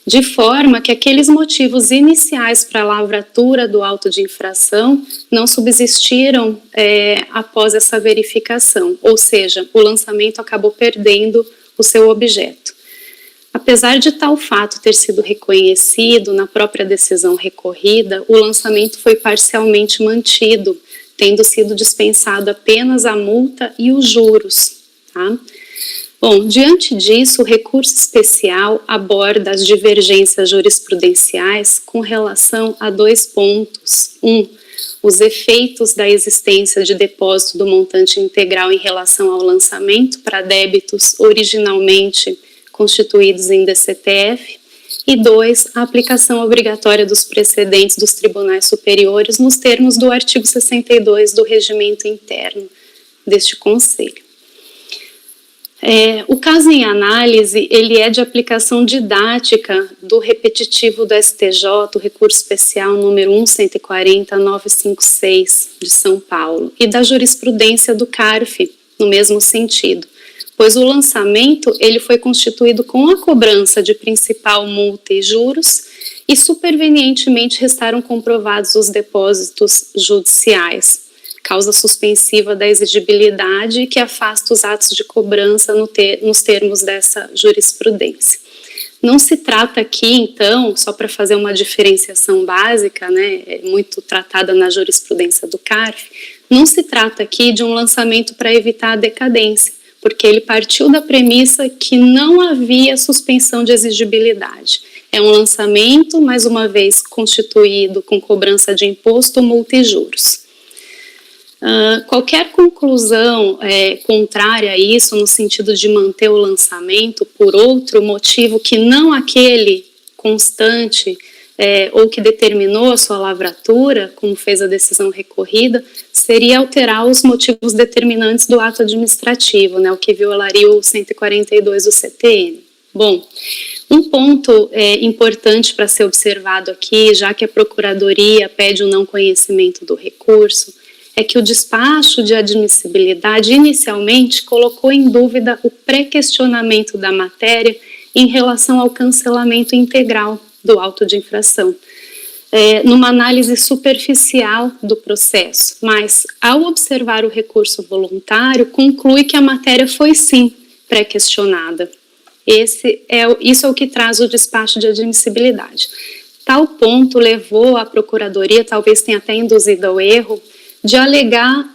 De forma que aqueles motivos iniciais para a lavratura do auto de infração não subsistiram após essa verificação, ou seja, o lançamento acabou perdendo o seu objeto. Apesar de tal fato ter sido reconhecido na própria decisão recorrida, o lançamento foi parcialmente mantido, tendo sido dispensado apenas a multa e os juros, tá? Bom, diante disso, o recurso especial aborda as divergências jurisprudenciais com relação a 2 pontos. Os efeitos da existência de depósito do montante integral em relação ao lançamento para débitos originalmente constituídos em DCTF. E 2, a aplicação obrigatória dos precedentes dos tribunais superiores nos termos do artigo 62 do regimento interno deste Conselho. O caso em análise, ele é de aplicação didática do repetitivo do STJ, o recurso especial número 140.956 de São Paulo, e da jurisprudência do CARF, no mesmo sentido, pois o lançamento ele foi constituído com a cobrança de principal, multa e juros, e supervenientemente restaram comprovados os depósitos judiciais, causa suspensiva da exigibilidade que afasta os atos de cobrança nos termos dessa jurisprudência. Não se trata aqui, então, só para fazer uma diferenciação básica, né, muito tratada na jurisprudência do CARF, não se trata aqui de um lançamento para evitar a decadência, porque ele partiu da premissa que não havia suspensão de exigibilidade. É um lançamento, mais uma vez, constituído com cobrança de imposto, multa e juros. Qualquer conclusão contrária a isso, no sentido de manter o lançamento por outro motivo que não aquele constante ou que determinou a sua lavratura, como fez a decisão recorrida, seria alterar os motivos determinantes do ato administrativo, né, o que violaria o 142 do CTN. Bom, um ponto importante para ser observado aqui, já que a Procuradoria pede o não conhecimento do recurso, é que o despacho de admissibilidade inicialmente colocou em dúvida o pré-questionamento da matéria em relação ao cancelamento integral do auto de infração, numa análise superficial do processo, mas ao observar o recurso voluntário, conclui que a matéria foi sim pré-questionada. Isso é o que traz o despacho de admissibilidade. Tal ponto levou a Procuradoria, talvez tenha até induzido ao erro, de alegar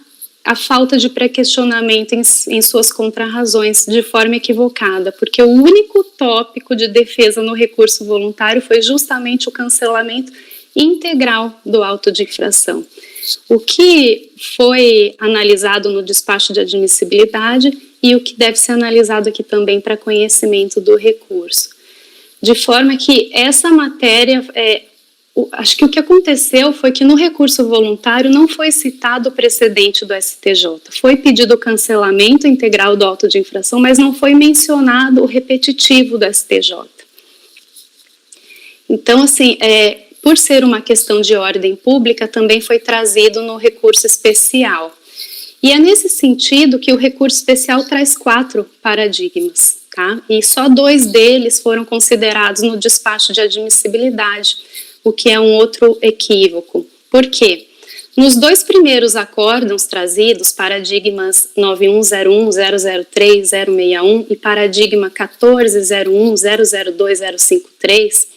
a falta de pré-questionamento em suas contrarrazões de forma equivocada, porque o único tópico de defesa no recurso voluntário foi justamente o cancelamento integral do auto de infração. O que foi analisado no despacho de admissibilidade e o que deve ser analisado aqui também para conhecimento do recurso. De forma que essa matéria acho que o que aconteceu foi que no recurso voluntário não foi citado o precedente do STJ. Foi pedido o cancelamento integral do auto de infração, mas não foi mencionado o repetitivo do STJ. Então, assim, por ser uma questão de ordem pública, também foi trazido no recurso especial. E é nesse sentido que o recurso especial traz 4 paradigmas, tá? E só 2 deles foram considerados no despacho de admissibilidade, o que é um outro equívoco. Por quê? Nos 2 primeiros acórdãos trazidos, paradigmas 9101-003-061 e paradigma 1401-002-053,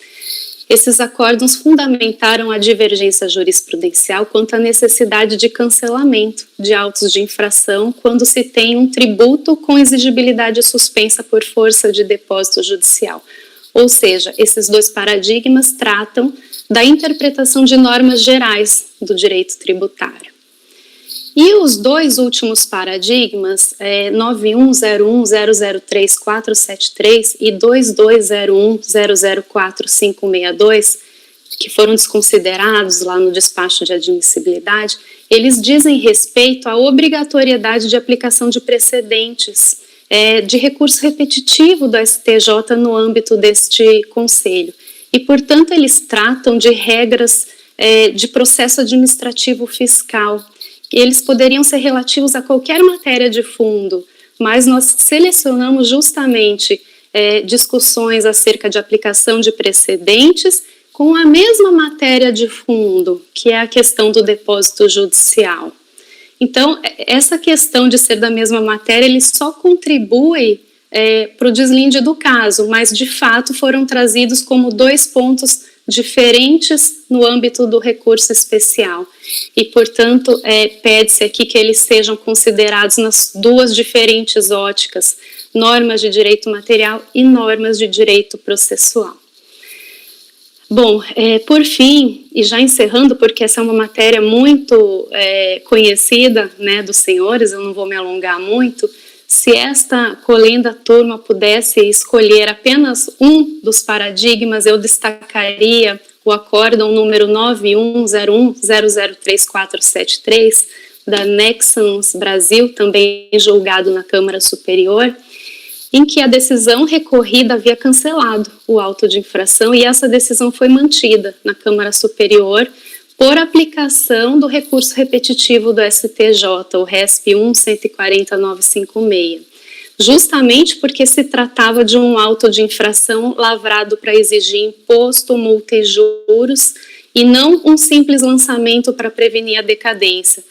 esses acórdãos fundamentaram a divergência jurisprudencial quanto à necessidade de cancelamento de autos de infração quando se tem um tributo com exigibilidade suspensa por força de depósito judicial. Ou seja, esses 2 paradigmas tratam da interpretação de normas gerais do direito tributário. E os 2 últimos paradigmas, 9101-003-473 e 2201-004-562, que foram desconsiderados lá no despacho de admissibilidade, eles dizem respeito à obrigatoriedade de aplicação de precedentes de recurso repetitivo do STJ no âmbito deste Conselho. E, portanto, eles tratam de regras de processo administrativo fiscal. Eles poderiam ser relativos a qualquer matéria de fundo, mas nós selecionamos justamente discussões acerca de aplicação de precedentes com a mesma matéria de fundo, que é a questão do depósito judicial. Então, essa questão de ser da mesma matéria, ele só contribui para o deslinde do caso, mas de fato foram trazidos como 2 pontos diferentes no âmbito do recurso especial. E, portanto, pede-se aqui que eles sejam considerados nas 2 diferentes óticas, normas de direito material e normas de direito processual. Bom, por fim, e já encerrando, porque essa é uma matéria muito conhecida, né, dos senhores, eu não vou me alongar muito, se esta colenda turma pudesse escolher apenas um dos paradigmas, eu destacaria o acórdão número 9101003473, da Nexans Brasil, também julgado na Câmara Superior, em que a decisão recorrida havia cancelado o auto de infração e essa decisão foi mantida na Câmara Superior por aplicação do recurso repetitivo do STJ, o RESP 1.140.956, justamente porque se tratava de um auto de infração lavrado para exigir imposto, multa e juros, e não um simples lançamento para prevenir a decadência,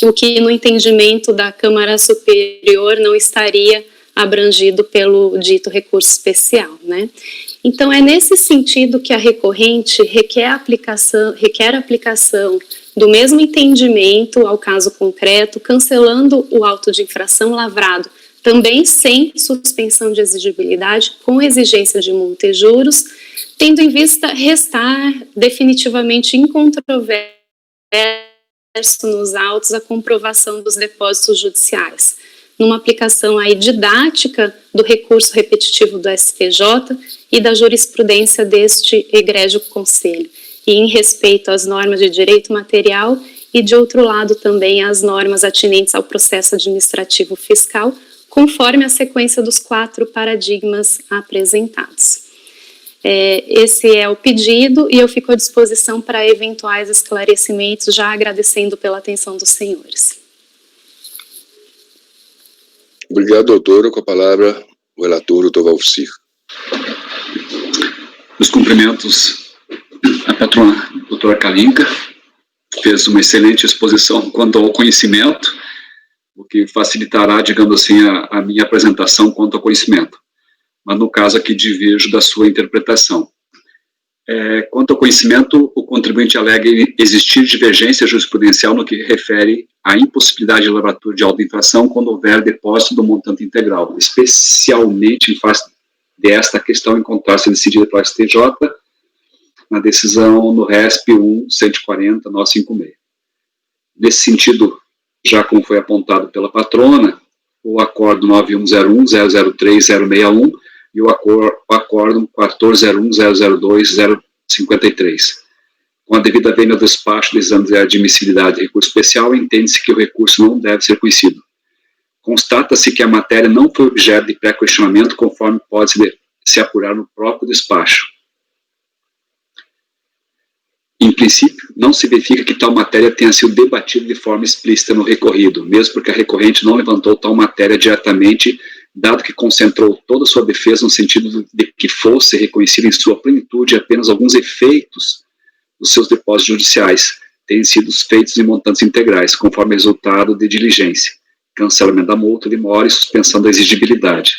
o que no entendimento da Câmara Superior não estaria abrangido pelo dito recurso especial, né? Então, é nesse sentido que a recorrente requer a aplicação do mesmo entendimento ao caso concreto, cancelando o auto de infração lavrado, também sem suspensão de exigibilidade, com exigência de multa e juros, tendo em vista restar definitivamente incontroverso nos autos a comprovação dos depósitos judiciais, numa aplicação aí didática do recurso repetitivo do STJ e da jurisprudência deste egrégio conselho, e em respeito às normas de direito material e, de outro lado, também às normas atinentes ao processo administrativo fiscal, conforme a sequência dos 4 paradigmas apresentados. Esse é o pedido e eu fico à disposição para eventuais esclarecimentos, já agradecendo pela atenção dos senhores. Obrigado, doutora. Com a palavra, o relator, doutor Valcir. Os cumprimentos à patrona, doutora Kalinka, fez uma excelente exposição quanto ao conhecimento, o que facilitará, digamos assim, a minha apresentação quanto ao conhecimento. Mas, no caso aqui, diverjo da sua interpretação. Quanto ao conhecimento, o contribuinte alega existir divergência jurisprudencial no que refere à impossibilidade de lavratura de auto-infração quando houver depósito do montante integral, especialmente em face desta questão encontrar-se decidida pela STJ na decisão no RESP 1.140.956. Nesse sentido, já como foi apontado pela patrona, o acórdão 9101.003.061 e o acórdão 1401.002.053. Com a devida vênia do despacho do exame de admissibilidade de recurso especial, entende-se que o recurso não deve ser conhecido. Constata-se que a matéria não foi objeto de pré-questionamento, conforme pode se apurar no próprio despacho. Em princípio, não se verifica que tal matéria tenha sido debatida de forma explícita no recorrido, mesmo porque a recorrente não levantou tal matéria diretamente, dado que concentrou toda a sua defesa no sentido de que fosse reconhecido em sua plenitude apenas alguns efeitos dos seus depósitos judiciais, terem sido feitos em montantes integrais, conforme resultado de diligência, cancelamento da multa de mora e suspensão da exigibilidade.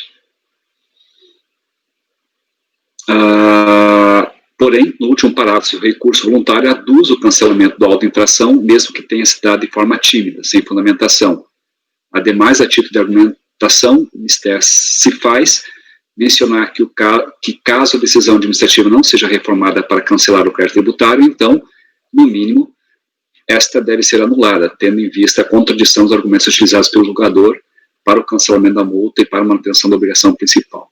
Porém, no último parágrafo, o recurso voluntário aduz o cancelamento da auto-infração, mesmo que tenha se dado de forma tímida, sem fundamentação. Ademais, a título de argumentação, o Ministério se faz mencionar que caso a decisão administrativa não seja reformada para cancelar o crédito tributário, então, no mínimo, esta deve ser anulada, tendo em vista a contradição dos argumentos utilizados pelo julgador para o cancelamento da multa e para a manutenção da obrigação principal.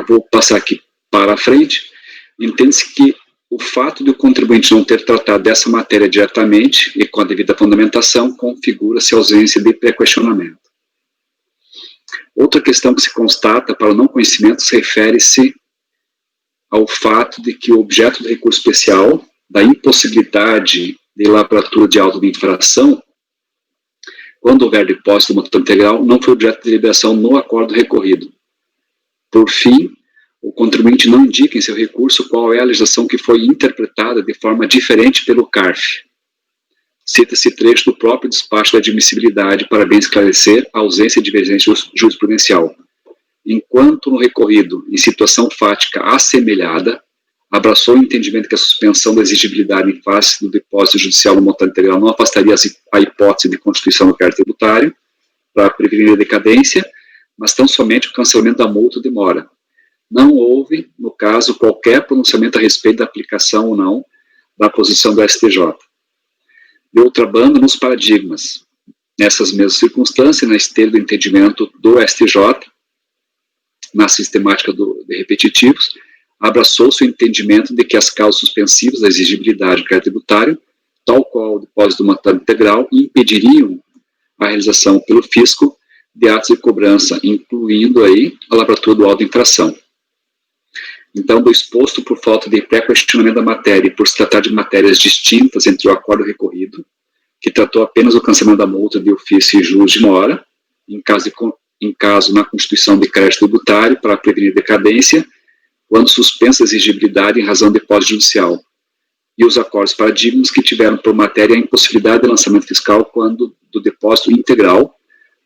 Vou passar aqui para a frente. Entende-se que o fato de o contribuinte não ter tratado dessa matéria diretamente e com a devida fundamentação configura-se ausência de pré-questionamento. Outra questão que se constata para o não conhecimento refere-se ao fato de que o objeto do recurso especial, da impossibilidade de lavratura de auto de infração, quando houver depósito do montante integral, não foi objeto de deliberação no acordo recorrido. Por fim, o contribuinte não indica em seu recurso qual é a legislação que foi interpretada de forma diferente pelo CARF. Cita-se trecho do próprio despacho da admissibilidade para bem esclarecer a ausência de divergência jurisprudencial. Enquanto no recorrido, em situação fática assemelhada, abraçou o entendimento que a suspensão da exigibilidade em face do depósito judicial no montante integral não afastaria a hipótese de constituição do crédito tributário para prevenir a decadência, mas tão somente o cancelamento da multa de mora. Não houve, no caso, qualquer pronunciamento a respeito da aplicação ou não da posição do STJ. De outra banda, nos paradigmas, nessas mesmas circunstâncias, na esteira do entendimento do STJ, na sistemática de repetitivos, abraçou-se o entendimento de que as causas suspensivas da exigibilidade do crédito tributário, tal qual o depósito do montante integral, impediriam a realização pelo fisco de atos de cobrança, incluindo aí a lavratura do auto de infração. Então, do exposto por falta de pré-questionamento da matéria e por se tratar de matérias distintas entre o acordo recorrido, que tratou apenas o cancelamento da multa de ofício e juros de mora, em caso na constituição de crédito tributário para prevenir decadência, quando suspensa a exigibilidade em razão de depósito judicial, e os acordos paradigmas que tiveram por matéria a impossibilidade de lançamento fiscal quando do depósito integral,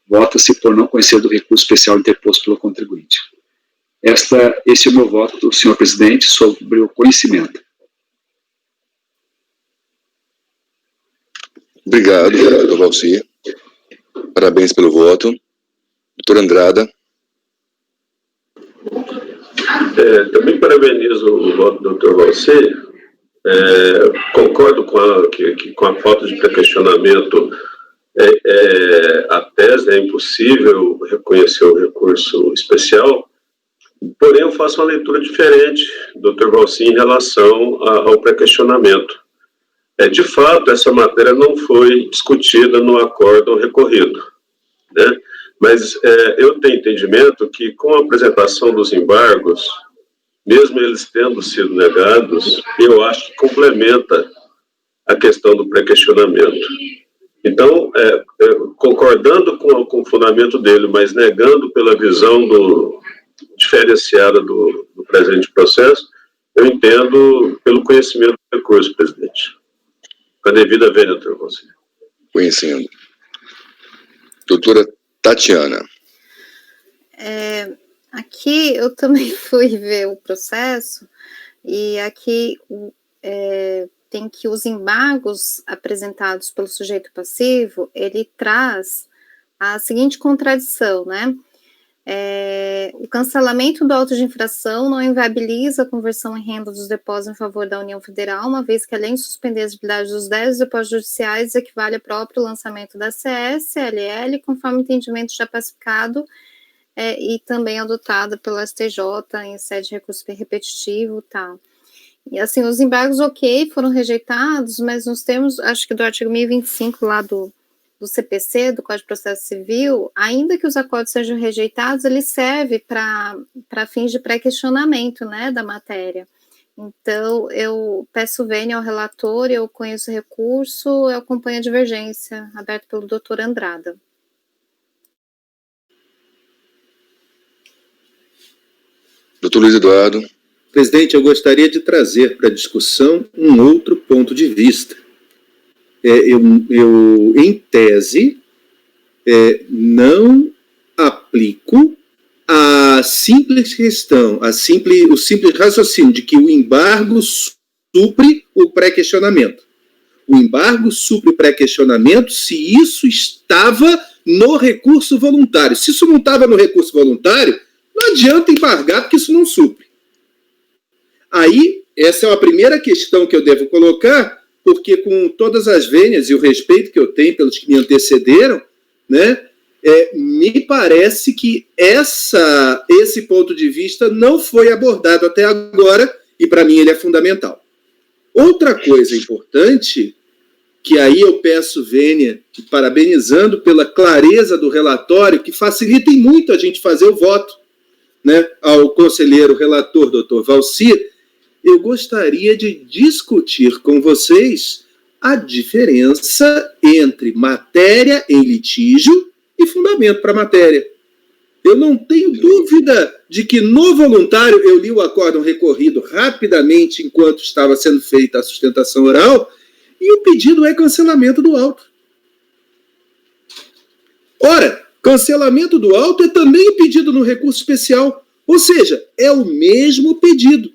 vota-se por não conhecer do recurso especial interposto pelo contribuinte. Esse é o meu voto, senhor presidente, sobre o conhecimento. Obrigado, doutor Valci. Parabéns pelo voto. Doutor Andrada. Também parabenizo o voto do doutor Valci. Concordo com a falta de pré-questionamento. A tese é impossível reconhecer o recurso especial, porém eu faço uma leitura diferente, doutor Valci, em relação ao pré-questionamento. De fato, essa matéria não foi discutida no acordo recorrido, né? Mas eu tenho entendimento que, com a apresentação dos embargos, mesmo eles tendo sido negados, eu acho que complementa a questão do pré-questionamento. Então, concordando com o fundamento dele, mas negando pela visão diferenciada do presente processo, eu entendo pelo conhecimento do recurso, presidente. Com a devida vênia, doutor Valci. Conhecendo. Doutora Tatiana. Aqui eu também fui ver o processo, e aqui tem que os embargos apresentados pelo sujeito passivo, ele traz a seguinte contradição, né? O cancelamento do auto de infração não inviabiliza a conversão em renda dos depósitos em favor da União Federal, uma vez que, além de suspender a exigibilidade dos 10 depósitos judiciais, equivale ao próprio lançamento da CSLL, conforme o entendimento já pacificado e também adotado pelo STJ em sede de recurso repetitivo e tal. E assim, os embargos, foram rejeitados, mas nos termos, acho que do artigo 1025 lá do CPC, do Código de Processo Civil, ainda que os acordos sejam rejeitados, ele serve para fins de pré-questionamento, né, da matéria. Então, eu peço vênia ao relator, eu conheço o recurso, eu acompanho a divergência, aberto pelo doutor Andrada. Doutor Luiz Eduardo. Presidente, eu gostaria de trazer para a discussão um outro ponto de vista. Eu em tese, não aplico a simples questão, o simples raciocínio de que o embargo supre o pré-questionamento. O embargo supre o pré-questionamento se isso estava no recurso voluntário. Se isso não estava no recurso voluntário, não adianta embargar, porque isso não supre. Aí, essa é a primeira questão que eu devo colocar, porque com todas as vênias e o respeito que eu tenho pelos que me antecederam, né, me parece que esse ponto de vista não foi abordado até agora, e para mim ele é fundamental. Outra coisa importante, que aí eu peço vênia, parabenizando pela clareza do relatório, que facilitem muito a gente fazer o voto, né, ao conselheiro relator, doutor Valci, eu gostaria de discutir com vocês a diferença entre matéria em litígio e fundamento para a matéria. Eu não tenho dúvida de que no voluntário, eu li o acórdão recorrido rapidamente enquanto estava sendo feita a sustentação oral, e o pedido é cancelamento do auto. Ora, cancelamento do auto é também pedido no recurso especial, ou seja, é o mesmo pedido.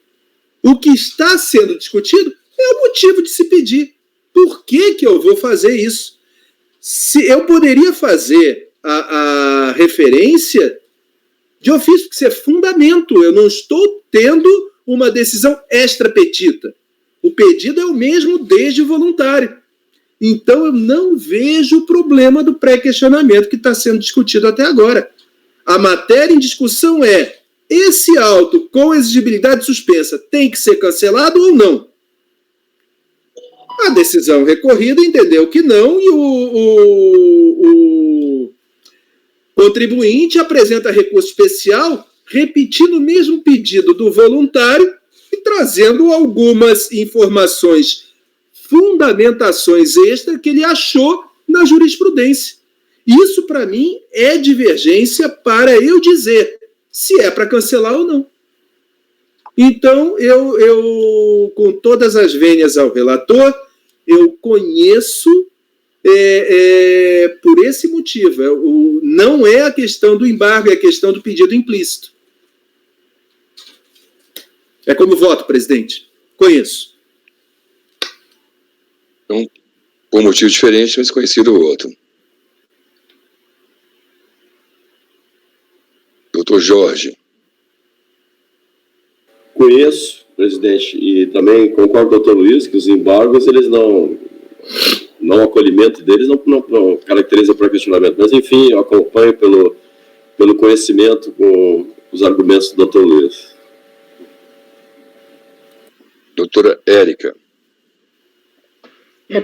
O que está sendo discutido é o motivo de se pedir. Por que que eu vou fazer isso? Se eu poderia fazer a referência de ofício, porque isso é fundamento. Eu não estou tendo uma decisão extra petita. O pedido é o mesmo desde o voluntário. Então, eu não vejo o problema do pré-questionamento que está sendo discutido até agora. A matéria em discussão é: esse auto com exigibilidade suspensa tem que ser cancelado ou não? A decisão recorrida entendeu que não, e o contribuinte apresenta recurso especial repetindo o mesmo pedido do voluntário e trazendo algumas informações, fundamentações extras que ele achou na jurisprudência. Isso, para mim, é divergência para eu dizer se é para cancelar ou não. Então, eu com todas as vênias ao relator, eu conheço por esse motivo. Não é a questão do embargo, é a questão do pedido implícito. É como voto, presidente. Conheço. Então, por motivo diferente, mas conhecido o outro. Doutor Jorge. Conheço, presidente, e também concordo com o doutor Luiz que os embargos, eles não acolhimento deles não caracteriza para questionamento. Mas, enfim, eu acompanho pelo conhecimento com os argumentos do doutor Luiz. Doutora Érica.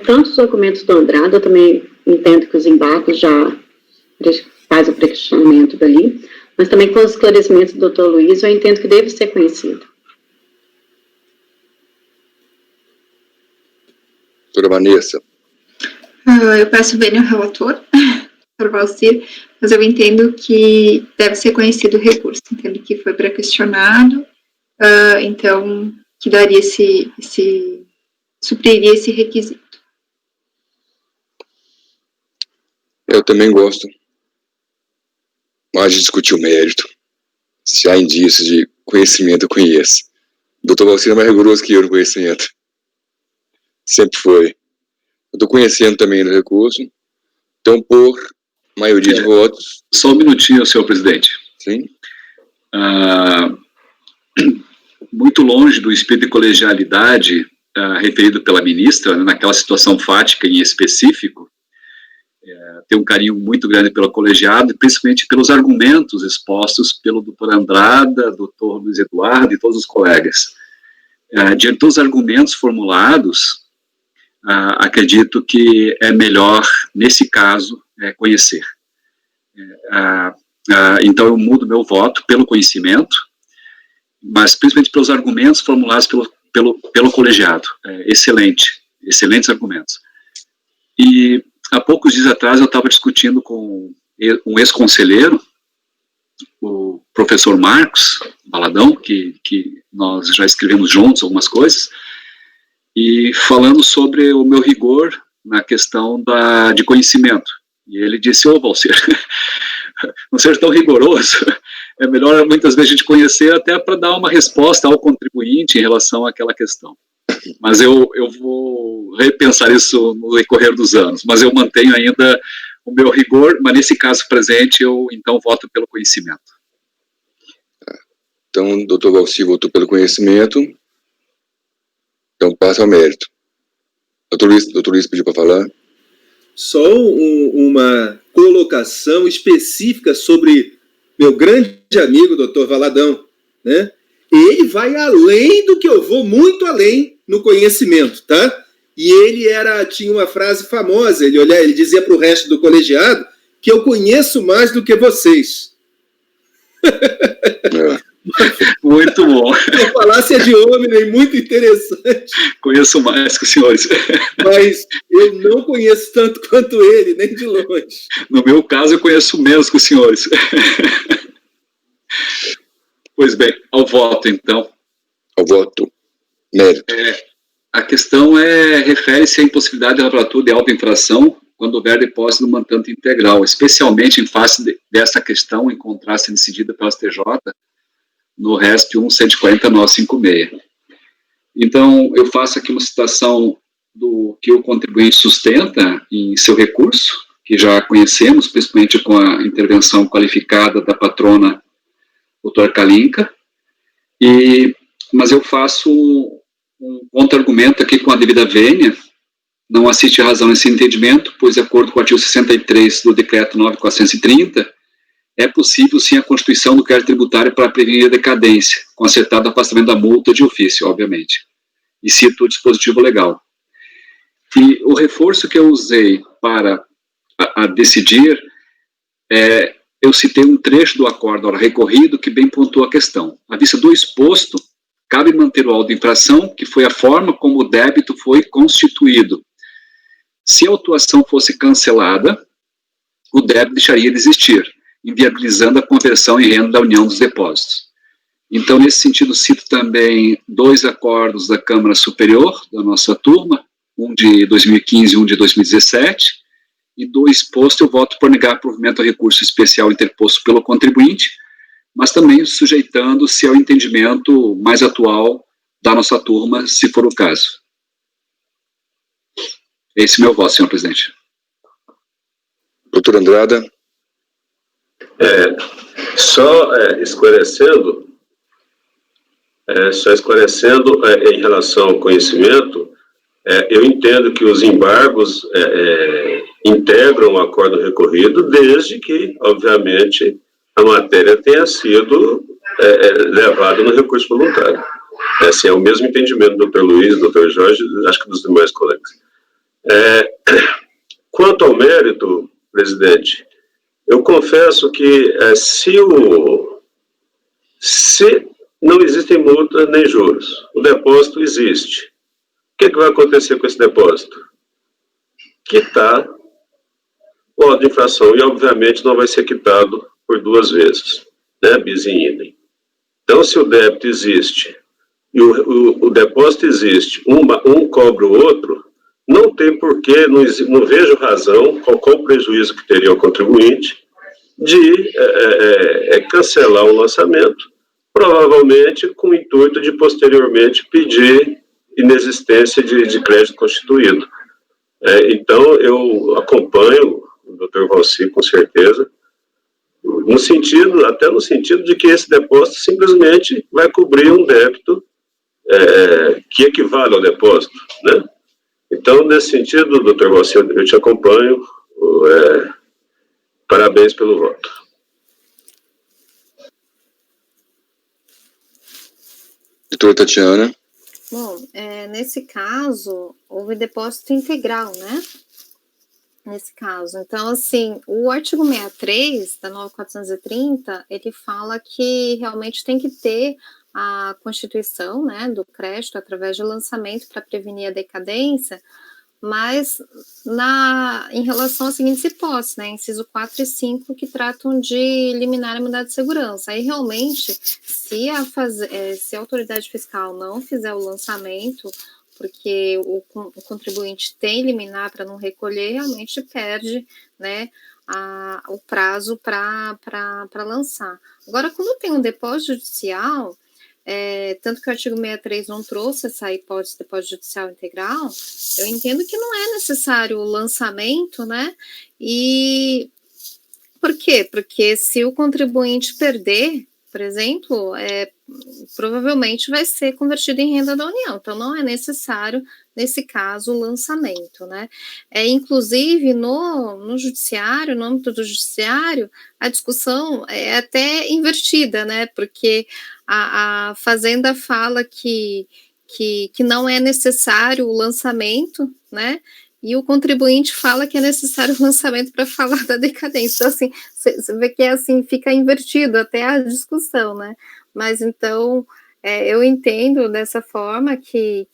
Tanto os documentos do Andrade, eu também entendo que os embargos já faz o pré-questionamento dali, mas também com os esclarecimentos do doutor Luiz, eu entendo que deve ser conhecido. Doutora Vanessa. Eu peço bem ao relator, doutor Valcir, mas eu entendo que deve ser conhecido o recurso. Entendo que foi pré-questionado, então, que daria supriria esse requisito. Eu também gosto mais de discutir o mérito. Se há indícios de conhecimento, eu conheço. O doutor Valcir é mais rigoroso que eu no conhecimento. Sempre foi. Eu estou conhecendo também o recurso. Então, por maioria de votos... Só um minutinho, senhor presidente. Sim. Muito longe do espírito de colegialidade referido pela ministra, né, naquela situação fática em específico, tem um carinho muito grande pelo colegiado, e principalmente pelos argumentos expostos pelo doutor Andrada, doutor Luiz Eduardo e todos os colegas. Diante dos argumentos formulados, acredito que é melhor, nesse caso, conhecer. Então, eu mudo meu voto pelo conhecimento, mas principalmente pelos argumentos formulados pelo colegiado. Excelentes argumentos. E há poucos dias atrás eu estava discutindo com um ex-conselheiro, o professor Marcos Valadão, que nós já escrevemos juntos algumas coisas, e falando sobre o meu rigor na questão de conhecimento. E ele disse: ô Valcir, não seja tão rigoroso, é melhor muitas vezes a gente conhecer até para dar uma resposta ao contribuinte em relação àquela questão. Mas eu vou repensar isso no decorrer dos anos, mas eu mantenho ainda o meu rigor, mas nesse caso presente eu então voto pelo conhecimento. Então, o doutor Valcir votou pelo conhecimento, então passa ao mérito. Doutor Luiz pediu para falar. Só uma colocação específica sobre meu grande amigo, doutor Valadão, né? Ele vai além do que eu vou, muito além no conhecimento, tá? E ele tinha uma frase famosa, ele dizia para o resto do colegiado que eu conheço mais do que vocês. Muito bom. A falácia de homem, muito interessante. Conheço mais que os senhores. Mas eu não conheço tanto quanto ele, nem de longe. No meu caso, eu conheço menos que os senhores. Pois bem, ao voto, então. Ao voto. Mérito. A questão refere-se à impossibilidade de lavratura de alta infração quando houver depósito no montante integral, especialmente em face dessa questão encontrar-se decidida pela STJ no RESP 1.140.956. Então, eu faço aqui uma citação do que o contribuinte sustenta em seu recurso, que já conhecemos, principalmente com a intervenção qualificada da patrona doutora Kalinka, mas eu faço um contra-argumento aqui com a devida vênia. Não assiste razão nesse entendimento, pois, de acordo com o artigo 63 do Decreto 9.430, é possível, sim, a constituição do crédito tributário para prevenir a decadência, com acertado afastamento da multa de ofício, obviamente. E cito o dispositivo legal. E o reforço que eu usei para a decidir, eu citei um trecho do acórdão recorrido que bem pontua a questão. À vista do exposto, cabe manter o auto de infração, que foi a forma como o débito foi constituído. Se a autuação fosse cancelada, o débito deixaria de existir, inviabilizando a conversão em renda da União dos Depósitos. Então, nesse sentido, cito também 2 acordos da Câmara Superior, da nossa turma, um de 2015 e um de 2017, e do exposto eu voto por negar provimento a recurso especial interposto pelo contribuinte, mas também sujeitando-se ao entendimento mais atual da nossa turma, se for o caso. Esse é o meu voto, senhor presidente. Doutor Andrada. Só esclarecendo em relação ao conhecimento, eu entendo que os embargos integram o acordo recorrido, desde que, obviamente, a matéria tenha sido levada no recurso voluntário. Esse é o mesmo entendimento do Dr. Luiz, do Dr. Jorge, acho que dos demais colegas. Quanto ao mérito, presidente, eu confesso que se não existem multas nem juros, o depósito existe. O que vai acontecer com esse depósito? Quitar o auto de infração, e obviamente não vai ser quitado por 2 vezes, né, bis in idem. Então, se o débito existe e o depósito existe, um cobra o outro, não tem porquê, não vejo razão, qual o prejuízo que teria o contribuinte de cancelar o lançamento, provavelmente com o intuito de posteriormente pedir inexistência de crédito constituído. Então, eu acompanho o Dr. Valci, com certeza, até no sentido de que esse depósito simplesmente vai cobrir um débito que equivale ao depósito, né? Então, nesse sentido, Dr. Valci, eu te acompanho, parabéns pelo voto. Doutora Tatiana. Bom, nesse caso, houve depósito integral, né? Nesse caso. Então, assim, o artigo 63 da 9.430, ele fala que realmente tem que ter a constituição, né, do crédito através de lançamento para prevenir a decadência, mas em relação às seguintes hipóteses, né, inciso 4 e 5, que tratam de liminar a mandado de segurança. Aí, realmente, se a autoridade fiscal não fizer o lançamento, porque o contribuinte tem liminar para não recolher, realmente perde, né, o prazo para lançar. Agora, quando tem um depósito judicial, tanto que o artigo 63 não trouxe essa hipótese de depósito judicial integral, eu entendo que não é necessário o lançamento, né? E por quê? Porque se o contribuinte perder, por exemplo, provavelmente vai ser convertido em renda da União, então não é necessário, nesse caso, o lançamento, né? Inclusive, no judiciário, no âmbito do judiciário, a discussão é até invertida, né? Porque a Fazenda fala que não é necessário o lançamento, né? E o contribuinte fala que é necessário o lançamento para falar da decadência. Então, assim, você vê que assim, fica invertido até a discussão, né? Mas então, eu entendo dessa forma que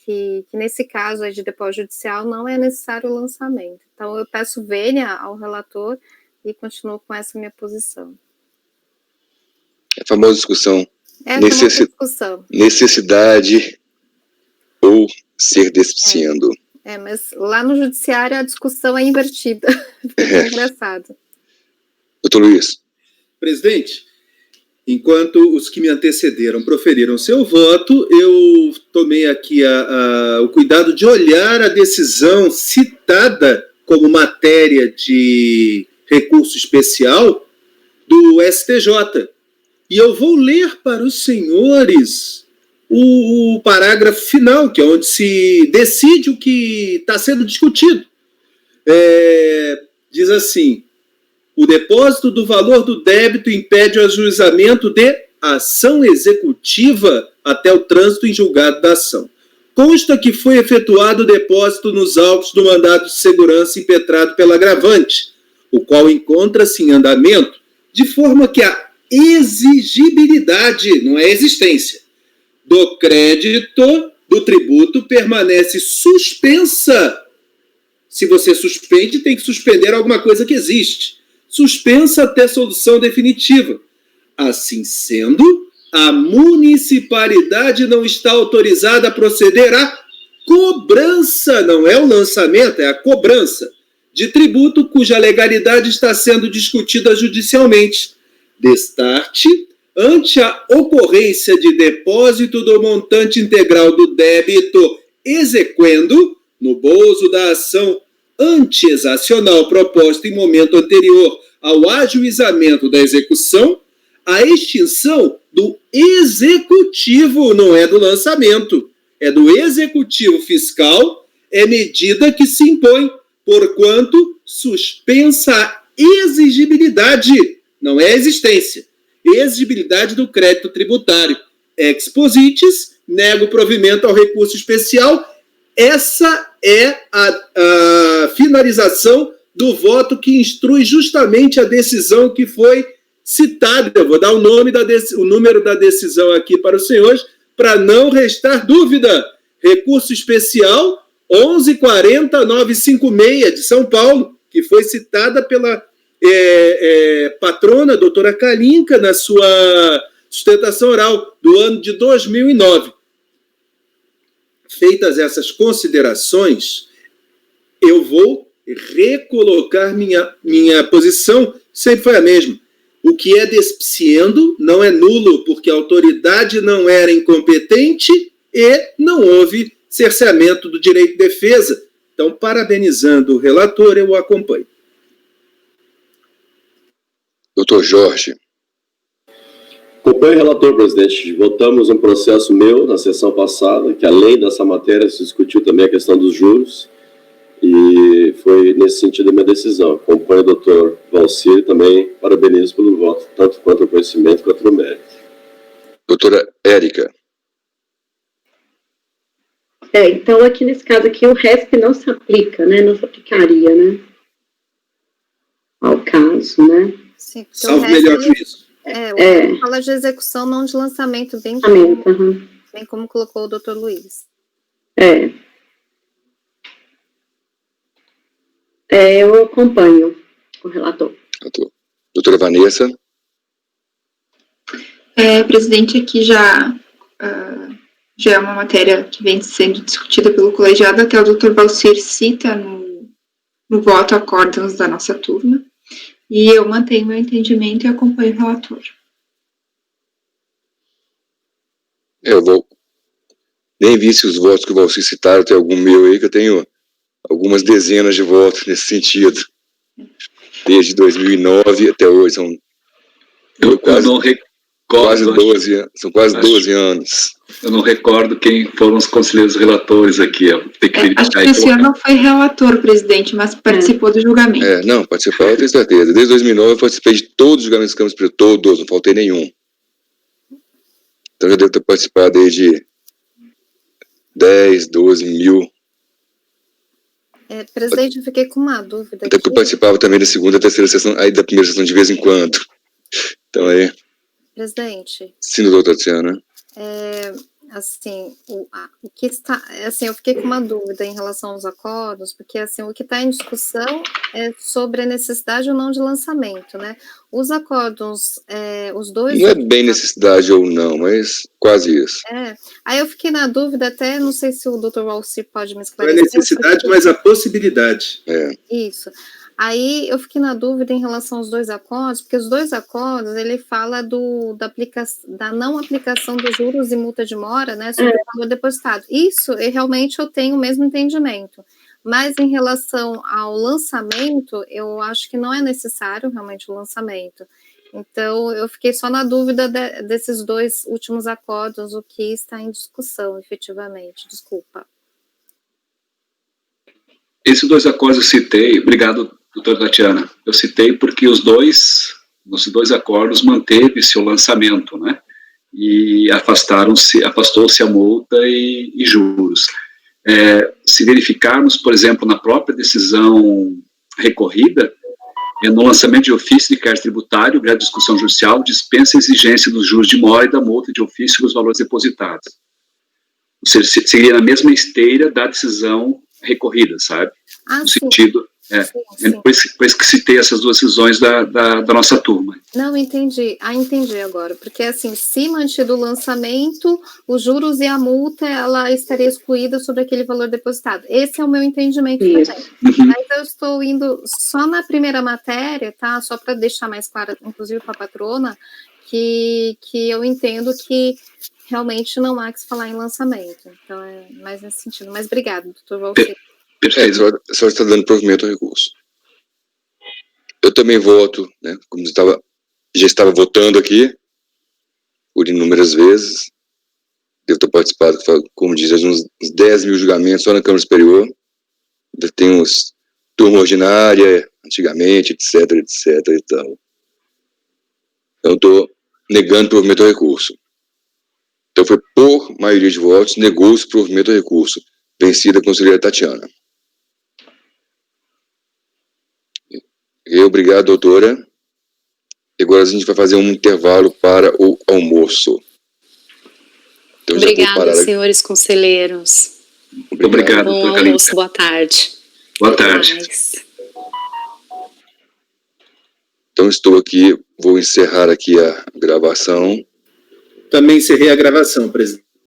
nesse caso aí de depósito judicial não é necessário o lançamento. Então, eu peço vênia ao relator e continuo com essa minha posição. A famosa discussão. É a famosa discussão. Necessidade ou ser despiciando. Mas lá no judiciário a discussão é invertida. Fica engraçado. Doutor Luiz. Presidente, enquanto os que me antecederam proferiram seu voto, eu tomei aqui o cuidado de olhar a decisão citada como matéria de recurso especial do STJ. E eu vou ler para os senhores o parágrafo final, que é onde se decide o que está sendo discutido. Diz assim: o depósito do valor do débito impede o ajuizamento de ação executiva até o trânsito em julgado da ação. Consta que foi efetuado o depósito nos autos do mandado de segurança impetrado pela agravante, o qual encontra-se em andamento, de forma que a exigibilidade, não é existência, do crédito do tributo permanece suspensa. Se você suspende, tem que suspender alguma coisa que existe. Suspensa até solução definitiva. Assim sendo, a municipalidade não está autorizada a proceder à cobrança, não é o lançamento, é a cobrança, de tributo cuja legalidade está sendo discutida judicialmente. Destarte, ante a ocorrência de depósito do montante integral do débito exequendo, no bozo da ação anti-exacional proposta em momento anterior ao ajuizamento da execução, a extinção do executivo, não é do lançamento, é do executivo fiscal, é medida que se impõe, porquanto suspensa a exigibilidade, não é a existência, exigibilidade do crédito tributário. Exposites, nega o provimento ao recurso especial. Essa é a finalização do voto que instrui justamente a decisão que foi citada. Eu vou dar o número da decisão aqui para os senhores, para não restar dúvida. Recurso especial 1140.956 de São Paulo, que foi citada pela patrona, doutora Kalinka, na sua sustentação oral do ano de 2009. Feitas essas considerações, eu vou recolocar minha posição, sempre foi a mesma. O que é despiciando não é nulo, porque a autoridade não era incompetente e não houve cerceamento do direito de defesa. Então, parabenizando o relator, eu o acompanho. Doutor Jorge. Acompanho o relator, presidente. Votamos um processo meu na sessão passada, que além dessa matéria se discutiu também a questão dos juros, e foi nesse sentido a minha decisão. Acompanho o doutor Valcir e também parabenizo pelo voto, tanto quanto o conhecimento quanto o mérito. Doutora Érica. Então, aqui nesse caso aqui, o RESP não se aplica, né? Não se aplicaria, né? Ao caso, né? Sim, salvo melhor juízo. Fala de execução, não de lançamento, bem como colocou o doutor Luiz. Eu acompanho o relator. Doutora Vanessa. Presidente, aqui já é uma matéria que vem sendo discutida pelo colegiado, até o doutor Valcir cita no voto acórdãos da nossa turma, e eu mantenho meu entendimento e acompanho o relator. Eu vou... Nem vi se os votos que o Valcir citaram, tem algum meu aí, que eu tenho algumas dezenas de votos nesse sentido. Desde 2009 até hoje, são quase 12 anos. Eu não recordo quem foram os conselheiros relatores aqui. Tem que acho que esse ano não foi relator, presidente, mas participou do julgamento. Não, participou, eu tenho certeza. Desde 2009 eu participei de todos os julgamentos que ficamos, todos, não faltei nenhum. Então eu devo ter participado aí de 10, 12 mil. Presidente, eu fiquei com uma dúvida. Até porque eu participava também da segunda e terceira sessão, aí da primeira sessão de vez em quando. Então aí... Presidente, Sim, doutora Tatiana. assim, o que está, assim, eu fiquei com uma dúvida em relação aos acordos, porque, assim, o que está em discussão é sobre a necessidade ou não de lançamento, né? Os acordos, os dois... Não é bem necessidade ou não, mas quase isso. Aí eu fiquei na dúvida, até, não sei se o Dr. Walsi pode me Não é esclarecer. necessidade, mas a possibilidade. Isso. Aí eu fiquei na dúvida em relação aos dois acordos, porque os dois acordos, ele fala da não aplicação dos juros e multa de mora, né, sobre o valor depositado. Isso, realmente, eu tenho o mesmo entendimento. Mas em relação ao lançamento, eu acho que não é necessário realmente o lançamento. Então, eu fiquei só na dúvida desses dois últimos acordos, o que está em discussão, efetivamente. Desculpa. Esses dois acordos eu citei, obrigado, doutora Tatiana, eu citei porque nos dois acordos manteve-se o lançamento, né, e afastou-se a multa e juros. Se verificarmos, por exemplo, na própria decisão recorrida, no lançamento de ofício de crédito tributário, grave discussão judicial, dispensa a exigência dos juros de mora e da multa de ofício dos valores depositados. Ou seja, seria na mesma esteira da decisão recorrida, sabe? No sentido, sim. Por isso que citei essas duas decisões da nossa turma. Não, entendi. Entendi agora, porque assim, se mantido o lançamento, os juros e a multa, ela estaria excluída sobre aquele valor depositado. Esse é o meu entendimento também. Mas eu estou indo só na primeira matéria, tá? Só para deixar mais claro, inclusive para a patrona, que eu entendo que realmente não há que se falar em lançamento. Então, é mais nesse sentido. Mas obrigado, doutor Walter. A senhora está dando provimento ao recurso. Eu também voto, né, como já estava votando aqui, por inúmeras vezes, devo ter participado, como diz, uns 10 mil julgamentos só na Câmara Superior, tem uns turma ordinária, antigamente, etc, e tal. Então, estou negando provimento ao recurso. Então, foi por maioria de votos, negou-se provimento ao recurso, vencida a conselheira Tatiana. Obrigado, doutora. E agora a gente vai fazer um intervalo para o almoço. Então, obrigada, senhores conselheiros. Obrigado, bom almoço, boa tarde. Boa tarde. Então, estou aqui, vou encerrar aqui a gravação. Também encerrei a gravação, presidente.